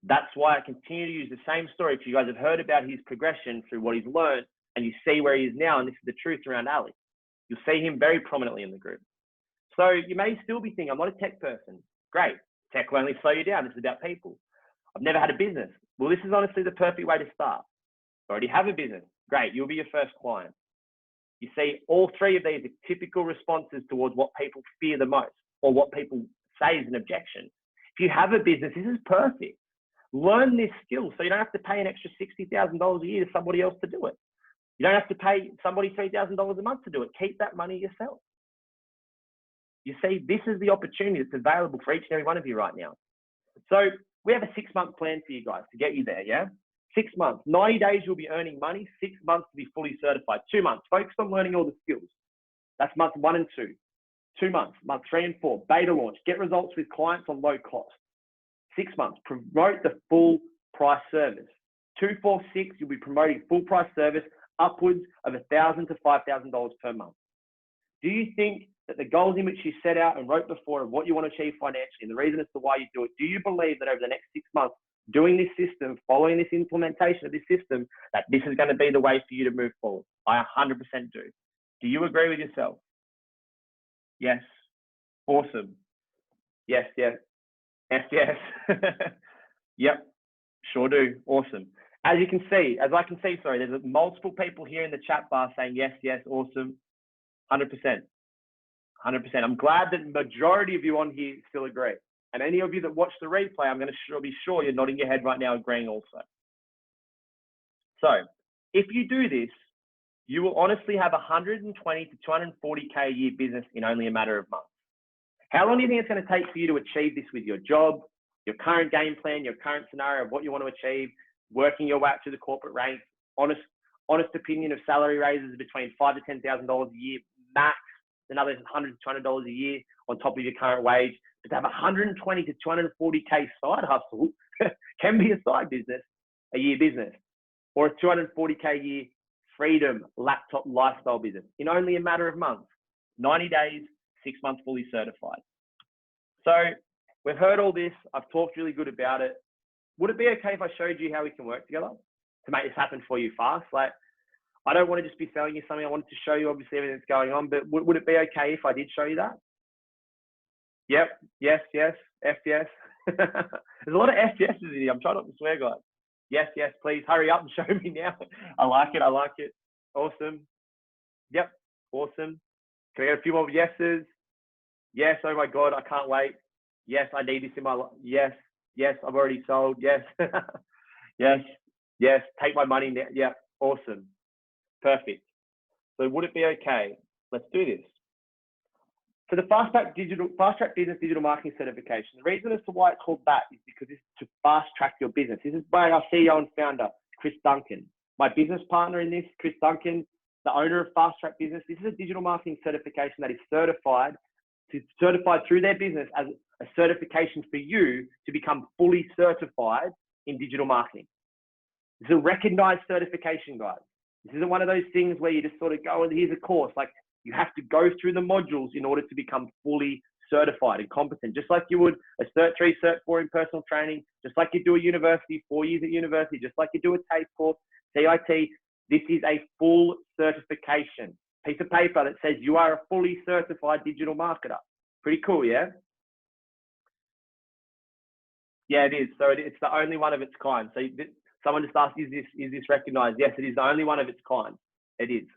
That's why I continue to use the same story. If you guys have heard about his progression through what he's learned and you see where he is now, and this is the truth around Alex, you'll see him very prominently in the group. So you may still be thinking, I'm not a tech person. Great. Tech will only slow you down. This is about people. I've never had a business. Well, this is honestly the perfect way to start. You already have a business. Great. You'll be your first client. You see, all 3 of these are typical responses towards what people fear the most or what people say is an objection. If you have a business, this is perfect. Learn this skill so you don't have to pay an extra $60,000 a year to somebody else to do it. You don't have to pay somebody $3,000 a month to do it. Keep that money yourself. You see, this is the opportunity that's available for each and every one of you right now. So we have a 6-month plan for you guys to get you there, yeah? 6 months. 90 days you'll be earning money. 6 months to be fully certified. 2 months. Focus on learning all the skills. That's month 1 and 2. 2 months. Month 3 and 4. Beta launch. Get results with clients on low cost. 6 months. Promote the full price service. 2, 4, 6. You'll be promoting full price service upwards of $1,000 to $5,000 per month. Do you think that the goals in which you set out and wrote before of what you want to achieve financially and the reason as to why you do it, do you believe that over the next 6 months, doing this system, following this implementation of this system, that this is going to be the way for you to move forward? I 100% do. Do you agree with yourself? Yes. Awesome. Yes, yes. Yes, yes. Yep. Sure do. Awesome. As you can see, as I can see, sorry, there's multiple people here in the chat bar saying yes, yes, awesome. 100%. 100%. I'm glad that the majority of you on here still agree. And any of you that watch the replay, I'm going to be sure you're nodding your head right now agreeing also. So if you do this, you will honestly have 120 to 240K a year business in only a matter of months. How long do you think it's going to take for you to achieve this with your job, your current game plan, your current scenario of what you want to achieve, working your way up through the corporate ranks, honest opinion of salary raises between $5,000 to $10,000 a year, max, another $100 to $200 a year on top of your current wage. But to have 120 to 240K side hustle can be a side business, a year business, or a 240K a year freedom, laptop lifestyle business in only a matter of months. 90 days, 6 months fully certified. So we've heard all this. I've talked really good about it. Would it be okay if I showed you how we can work together to make this happen for you fast? Like, I don't want to just be selling you something. I wanted to show you obviously everything that's going on, but would it be okay if I did show you that? Yep. Yes. Yes. F yes. There's a lot of F yeses in here. I'm trying not to swear, guys. Yes. Yes. Please hurry up and show me now. I like it. I like it. Awesome. Yep. Awesome. Can I get a few more yeses? Yes. Oh my God. I can't wait. Yes. I need this in my life. Yes. Yes. I've already sold. Yes. Yes. Yes. Take my money now. Yeah. Awesome. Perfect. So would it be okay? Let's do this. So the Fast Track Business Digital Marketing Certification, the reason as to why it's called that is because it's to fast track your business. This is by our CEO and founder, Chris Duncan. My business partner in this, Chris Duncan, the owner of Fast Track Business. This is a digital marketing certification that is certified through their business as a certification for you to become fully certified in digital marketing. It's a recognized certification, guys. This isn't one of those things where you just sort of go, and here's a course. Like, you have to go through the modules in order to become fully certified and competent, just like you would a Cert 3, Cert 4 in personal training, just like you do a university, 4 years at university, just like you do a TAFE course, CIT. This is a full certification. Piece of paper that says you are a fully certified digital marketer. Pretty cool, yeah? Yeah, it is. So it's the only one of its kind. So someone just asked, is this recognized? Yes, it is the only one of its kind. It is.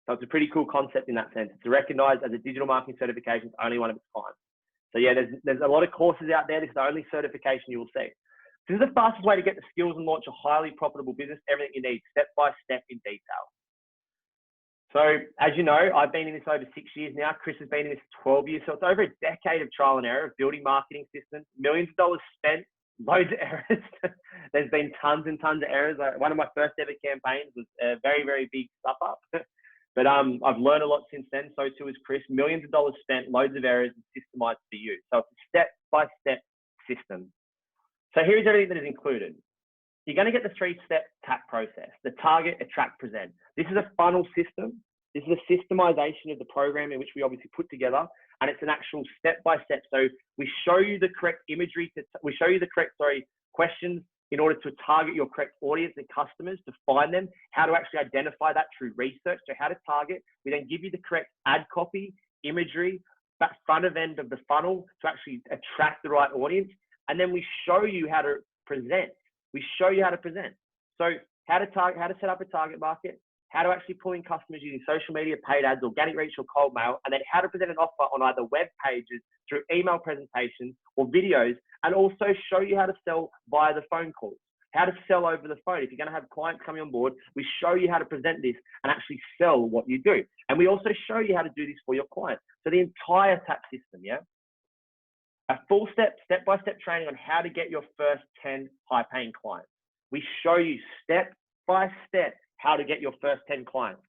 So it's a pretty cool concept in that sense. It's recognized as a digital marketing certification. It's only one of its kind. So yeah, there's a lot of courses out there. This is the only certification you will see. This is the fastest way to get the skills and launch a highly profitable business, everything you need, step by step in detail. So as you know, I've been in this over 6 years now. Chris has been in this 12 years. So it's over a decade of trial and error of building marketing systems, millions of dollars spent, loads of errors. There's been tons and tons of errors. One of my first ever campaigns was a very, very big stuff up. But I've learned a lot since then. So too has Chris. Millions of dollars spent, loads of errors, and systemized for you. So it's a step-by-step system. So here's everything that is included. You're going to get the 3-step TAP process: the target, attract, present. This is a funnel system. This is a systemization of the program in which we obviously put together, and it's an actual step-by-step. So we show you the correct imagery, we show you the correct, questions in order to target your correct audience and customers, to find them, how to actually identify that through research, so how to target. We then give you the correct ad copy, imagery, that front end of the funnel to actually attract the right audience. And then we show you how to present. We show you how to present. So how to set up a target market, how to actually pull in customers using social media, paid ads, organic reach, or cold mail, and then how to present an offer on either web pages, through email presentations or videos, and also show you how to sell via the phone calls, how to sell over the phone. If you're going to have clients coming on board, we show you how to present this and actually sell what you do. And we also show you how to do this for your clients. So the entire TAP system, yeah? A full step-by-step training on how to get your first 10 high-paying clients. We show you step-by-step how to get your first 10 clients.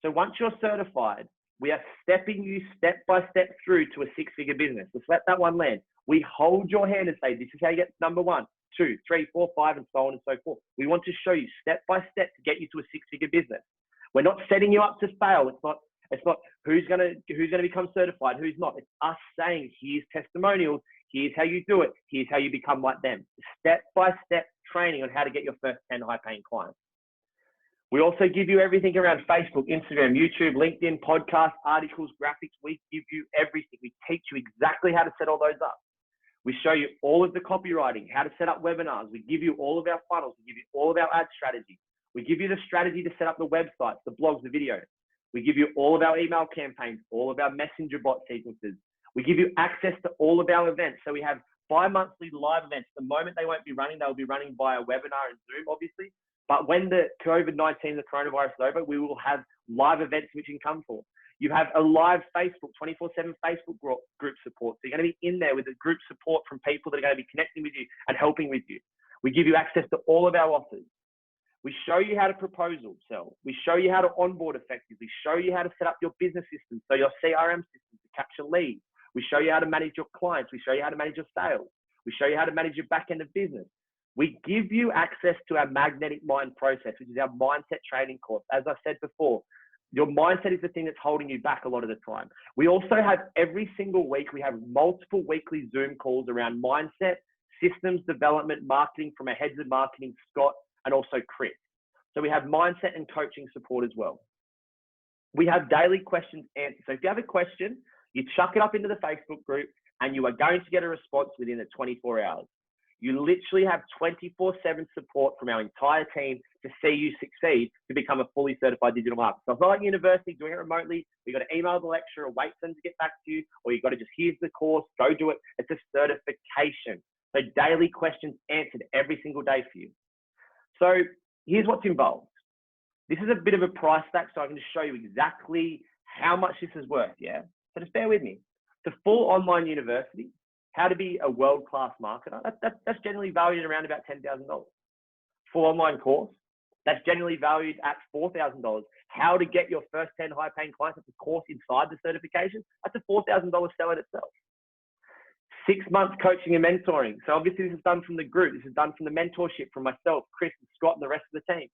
So once you're certified, we are stepping you step-by-step through to a 6-figure business. Let's let that one land. We hold your hand and say, this is how you get number 1, 2, 3, 4, 5, and so on and so forth. We want to show you step-by-step to get you to a 6-figure business. We're not setting you up to fail. It's not who's gonna become certified, who's not. It's us saying, here's testimonials, here's how you do it, here's how you become like them. Step-by-step training on how to get your first 10 high-paying clients. We also give you everything around Facebook, Instagram, YouTube, LinkedIn, podcasts, articles, graphics. We give you everything. We teach you exactly how to set all those up. We show you all of the copywriting, how to set up webinars. We give you all of our funnels. We give you all of our ad strategies. We give you the strategy to set up the websites, the blogs, the videos. We give you all of our email campaigns, all of our messenger bot sequences. We give you access to all of our events. So we have bi-monthly live events. The moment they won't be running, they'll be running via webinar and Zoom, obviously. But when the COVID-19, the coronavirus is over, we will have live events which you can come for. You have a live Facebook, 24/7 Facebook group support. So you're going to be in there with a group support from people that are going to be connecting with you and helping with you. We give you access to all of our offers. We show you how to proposal sell. We show you how to onboard effectively. Show you how to set up your business systems, so your CRM systems to capture leads. We show you how to manage your clients. We show you how to manage your sales. We show you how to manage your back end of business. We give you access to our magnetic mind process, which is our mindset training course. As I said before, your mindset is the thing that's holding you back a lot of the time. We also have every single week, we have multiple weekly Zoom calls around mindset, systems development, marketing from our heads of marketing, Scott, and also Chris. So we have mindset and coaching support as well. We have daily questions answered. So if you have a question, you chuck it up into the Facebook group and you are going to get a response within the 24 hours. You literally have 24/7 support from our entire team to see you succeed to become a fully certified digital marketer. So it's not like university doing it remotely. You got to email the lecturer, wait for them to get back to you, or you got to just here's the course, go do it. It's a certification. So daily questions answered every single day for you. So here's what's involved. This is a bit of a price stack, so I can just show you exactly how much this is worth. Yeah. So just bear with me. It's a full online university. How to be a world-class marketer, that's generally valued around about $10,000. Full online course, that's generally valued at $4,000. How to get your first 10 high-paying clients, that's a course inside the certification, that's a $4,000 sell in itself. 6 months coaching and mentoring. So obviously this is done from the group. This is done from the mentorship from myself, Chris, and Scott, and the rest of the team.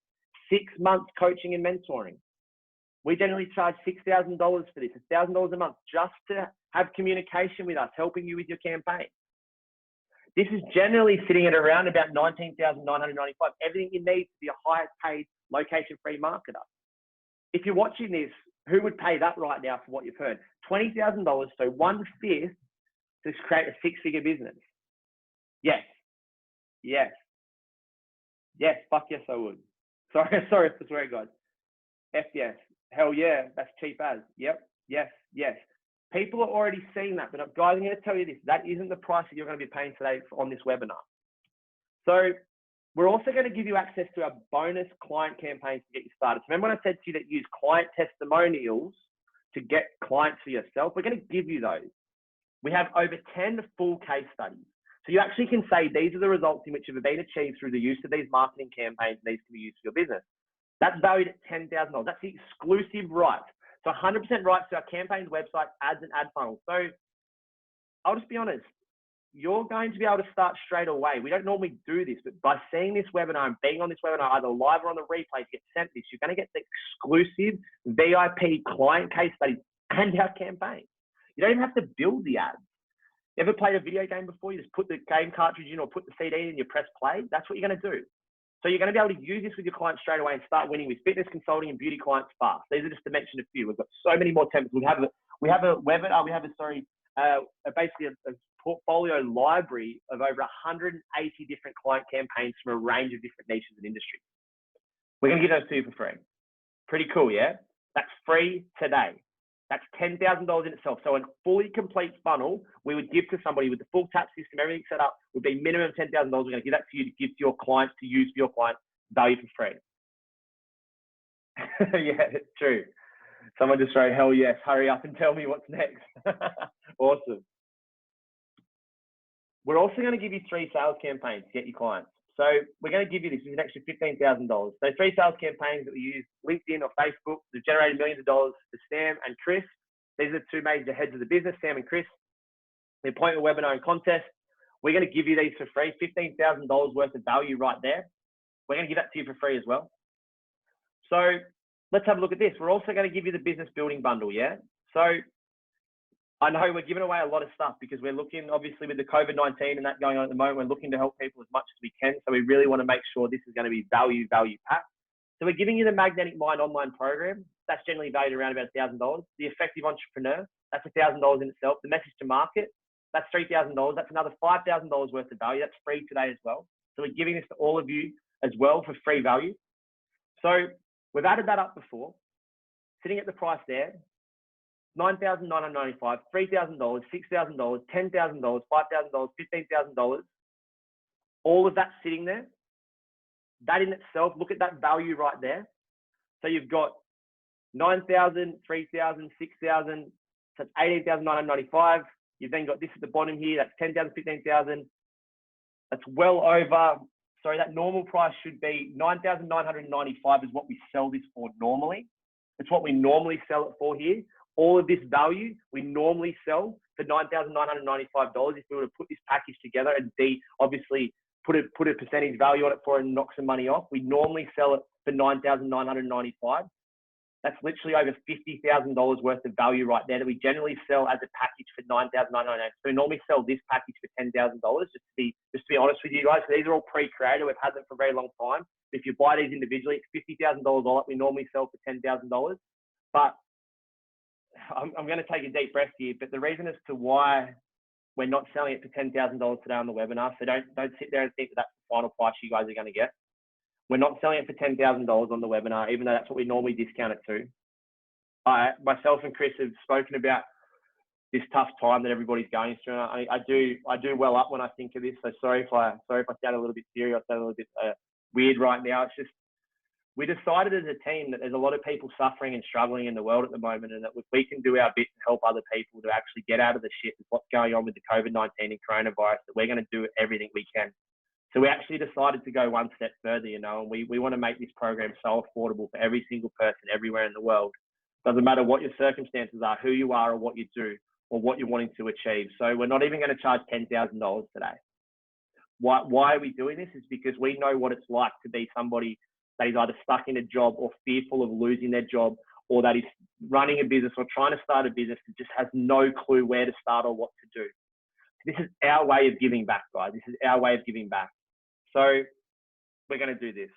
6 months coaching and mentoring. We generally charge $6,000 for this, $1,000 a month, just to have communication with us, helping you with your campaign. This is generally sitting at around about $19,995. Everything you need to be a high paid, location-free marketer. If you're watching this, who would pay that right now for what you've heard? $20,000, so 1/5 to create a 6-figure business. Yes. Yes. Yes, fuck yes, I would. Sorry for swearing, guys. F yes. Hell yeah, that's cheap as. Yep, yes, yes. People are already seeing that, but guys, I'm going to tell you this, that isn't the price that you're going to be paying today on this webinar. So we're also going to give you access to our bonus client campaigns to get you started. So remember when I said to you that use client testimonials to get clients for yourself? We're going to give you those. We have over 10 full case studies. So you actually can say these are the results in which have been achieved through the use of these marketing campaigns, and these can be used for your business. That's valued at $10,000. That's the exclusive right. So 100% rights to our campaigns, website, ads, and ad funnels. So I'll just be honest, you're going to be able to start straight away. We don't normally do this, but by seeing this webinar and being on this webinar, either live or on the replay, to get sent this, you're going to get the exclusive VIP client case studies and our campaign. You don't even have to build the ads. You ever played a video game before? You just put the game cartridge in or put the CD in and you press play. That's what you're going to do. So you're going to be able to use this with your clients straight away and start winning with fitness consulting and beauty clients fast. These are just to mention a few. We've got so many more templates. We have a webinar. Basically a portfolio library of over 180 different client campaigns from a range of different niches and industries. We're going to give those to you for free. Pretty cool, yeah? That's free today. That's $10,000 in itself. So a fully complete funnel we would give to somebody with the full tap system, everything set up, would be minimum $10,000. We're going to give that to you to give to your clients to use for your clients, value for free. Yeah, it's true. Someone just wrote, hell yes, hurry up and tell me what's next. Awesome. We're also going to give you 3 sales campaigns to get your clients. So we're going to give you this is an extra $15,000. So 3 sales campaigns that we use LinkedIn or Facebook that have generated millions of dollars for Sam and Chris. These are the 2 major heads of the business, Sam and Chris. The appointment webinar and contest. We're going to give you these for free, $15,000 worth of value right there. We're going to give that to you for free as well. So let's have a look at this. We're also going to give you the business building bundle, yeah? So I know we're giving away a lot of stuff because we're looking, obviously, with the COVID-19 and that going on at the moment, we're looking to help people as much as we can. So we really want to make sure this is going to be value packed. So we're giving you the Magnetic Mind online program. That's generally valued around about $1,000. The Effective Entrepreneur, that's $1,000 in itself. The Message to Market, that's $3,000. That's another $5,000 worth of value. That's free today as well. So we're giving this to all of you as well for free value. So we've added that up before, sitting at the price there. $9,995, $3,000, $6,000, $10,000, $5,000, $15,000, all of that sitting there. That in itself, look at that value right there. So you've got 9,000, 3,000, 6,000, so that's 18,995. You've then got this at the bottom here, that's 10,000, 15,000. That's well over, sorry, that normal price should be 9,995 is what we sell this for normally. It's what we normally sell it for here. All of this value we normally sell for $9,995 if we were to put this package together and be obviously put a percentage value on it for it and knock some money off. We normally sell it for $9,995. That's literally over $50,000 worth of value right there that we generally sell as a package for $9,999. So we normally sell this package for $10,000. Just to be honest with you guys, so these are all pre-created. We've had them for a very long time. If you buy these individually, it's $50,000 all up. We normally sell for $10,000. But I'm going to take a deep breath here. But the reason as to why we're not selling it for $10,000 today on the webinar, so don't sit there and think that that's the final price you guys are going to get. We're not selling it for $10,000 on the webinar, even though that's what we normally discount it to. Myself and Chris have spoken about this tough time that everybody's going through. I do well up when I think of this. So sorry if I sound a little bit serious, I sound a little bit weird right now. It's just we decided as a team that there's a lot of people suffering and struggling in the world at the moment, and that if we can do our bit to help other people to actually get out of the shit of what's going on with the COVID-19 and coronavirus, that we're going to do everything we can. So we actually decided to go one step further, you know, and we want to make this program so affordable for every single person everywhere in the world. Doesn't matter what your circumstances are, who you are, or what you do, or what you're wanting to achieve. So we're not even going to charge $10,000 today. Why are we doing this? Is because we know what it's like to be somebody that is either stuck in a job or fearful of losing their job, or that is running a business or trying to start a business that just has no clue where to start or what to do. This is our way of giving back, guys. This is our way of giving back. So we're going to do this.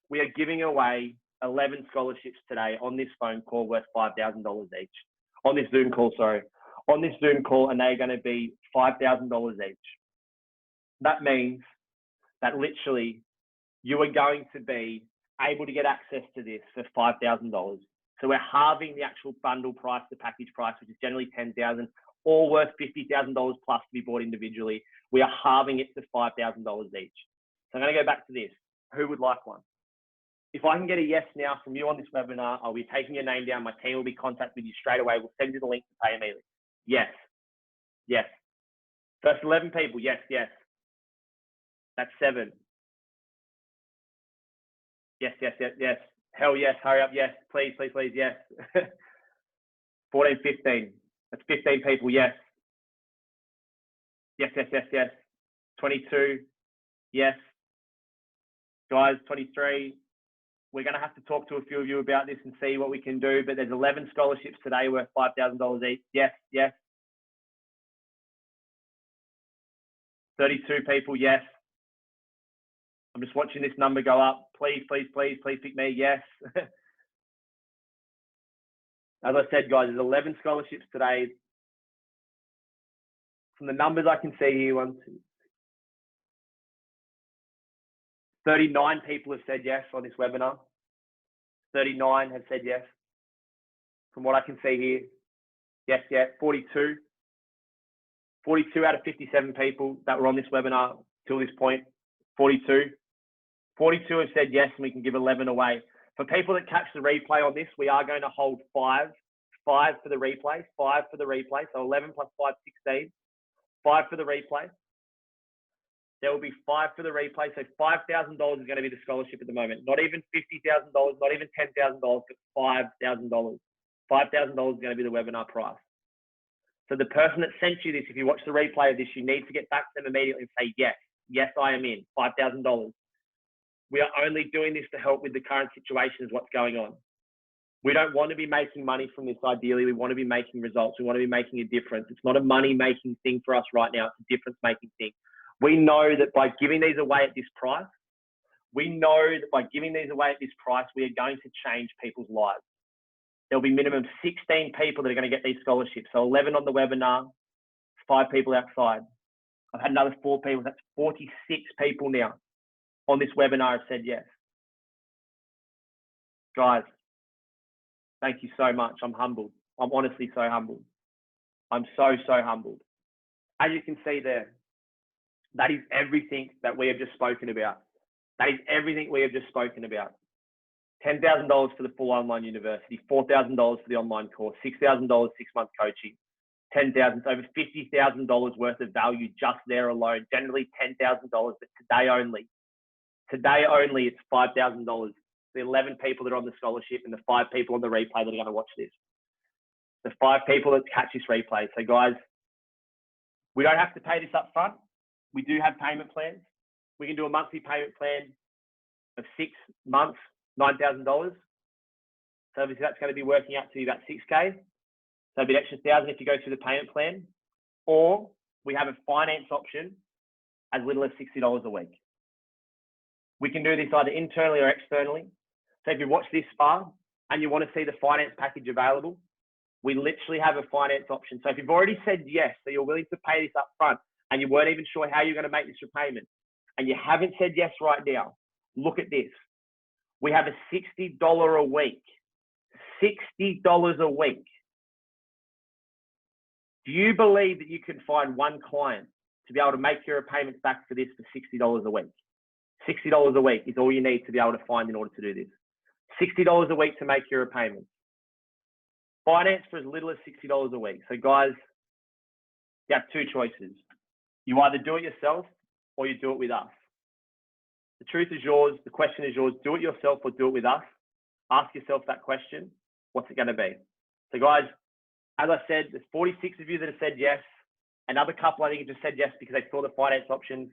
We are giving away 11 scholarships today on this phone call worth $5,000 each. On this Zoom call, sorry. On this Zoom call, and they're going to be $5,000 each. That means that literally you are going to be able to get access to this for $5,000. So we're halving the actual bundle price, the package price, which is generally $10,000, all worth $50,000 plus to be bought individually. We are halving it to $5,000 each. So I'm going to go back to this. Who would like one? If I can get a yes now from you on this webinar, I'll be taking your name down. My team will be contacting you straight away. We'll send you the link to pay immediately. Yes. Yes. First 11 people. Yes, yes. That's 7. Yes, yes, yes, yes. Hell yes. Hurry up. Yes. Please, please, please. Yes. 14, 15. That's 15 people. Yes. Yes, yes, yes, yes. 22. Yes. Guys, 23. We're going to have to talk to a few of you about this and see what we can do, but there's 11 scholarships today worth $5,000 each. Yes, yes. 32 people, yes. I'm just watching this number go up. Please, please, please, please pick me. Yes. As I said, guys, there's 11 scholarships today. From the numbers I can see here, 39 people have said yes on this webinar. 39 have said yes. From what I can see here, yes, yeah, 42. 42 out of 57 people that were on this webinar till this point, 42. 42 have said yes, and we can give 11 away. For people that catch the replay on this, we are going to hold 5 for the replay, 5 for the replay. So 11 plus 5, 16, 5 for the replay. There will be 5 for the replay. So $5,000 is going to be the scholarship at the moment. Not even $50,000, not even $10,000, but $5,000. $5,000 is going to be the webinar price. So the person that sent you this, if you watch the replay of this, you need to get back to them immediately and say, yes, yes, I am in, $5,000. We are only doing this to help with the current situation of what's going on. We don't want to be making money from this. Ideally, we want to be making results. We want to be making a difference. It's not a money-making thing for us right now. It's a difference-making thing. We know that by giving these away at this price, we are going to change people's lives. There'll be minimum 16 people that are going to get these scholarships. So 11 on the webinar, 5 people outside. I've had another 4 people. That's 46 people now on this webinar have said yes. Guys, thank you so much. I'm humbled. I'm honestly so humbled. I'm so, so humbled. As you can see there, that is everything that we have just spoken about. That is everything we have just spoken about. $10,000 for the full online university, $4,000 for the online course, $6,000 6-month coaching, $10,000, over $50,000 worth of value just there alone. Generally $10,000, but today only, it's $5,000. The 11 people that are on the scholarship and the 5 people on the replay that are going to watch this. The 5 people that catch this replay. So guys, we don't have to pay this up front. We do have payment plans. we can do a monthly payment plan of 6 months, $9,000. So obviously that's going to be working out to you about 6K. So it'll be an extra 1,000 if you go through the payment plan. Or we have a finance option as little as $60 a week. We can do this either internally or externally. So if you watch this far and you want to see the finance package available, we literally have a finance option. So if you've already said yes, so you're willing to pay this up front and you weren't even sure how you're going to make this repayment and you haven't said yes right now, look at this. We have a $60 a week. $60 a week. Do you believe that you can find one client to be able to make your repayments back for this for $60 a week? $60 a week is all you need to be able to find in order to do this. $60 a week to make your repayments. Finance for as little as $60 a week. So guys, you have two choices. You either do it yourself or you do it with us. The truth is yours. The question is yours. Do it yourself or do it with us. Ask yourself that question. What's it going to be? So guys, as I said, there's 46 of you that have said yes. Another couple, I think, just said yes because they saw the finance options,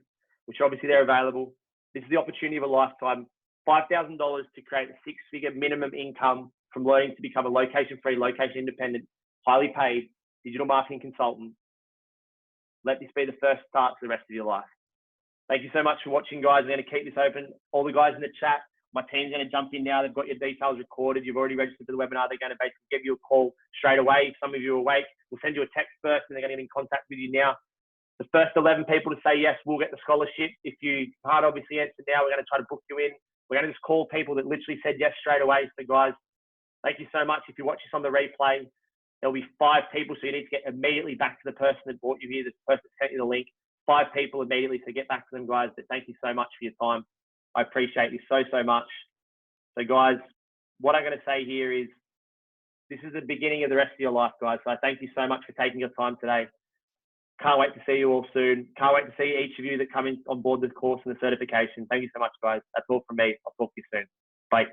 which obviously they're available. This is the opportunity of a lifetime. $5,000 to create a six-figure minimum income from learning to become a location-free, location-independent, highly paid digital marketing consultant. Let this be the first start to the rest of your life. Thank you so much for watching, guys. I'm going to keep this open. All the guys in the chat, my team's going to jump in now. They've got your details recorded. You've already registered for the webinar. They're going to basically give you a call straight away. If some of you are awake, we'll send you a text first and they're going to get in contact with you now. The first 11 people to say yes will get the scholarship. If you can't obviously answer now, we're going to try to book you in. We're going to just call people that literally said yes straight away. So guys, thank you so much. If you watch this on the replay, there'll be 5 people. So you need to get immediately back to the person that brought you here, the person that sent you the link. 5 people immediately, so get back to them, guys. But thank you so much for your time. I appreciate you so, so much. So guys, what I'm going to say here is this is the beginning of the rest of your life, guys. So I thank you so much for taking your time today. Can't wait to see you all soon. Can't wait to see each of you that come in on board this course and the certification. Thank you so much, guys. That's all from me. I'll talk to you soon. Bye.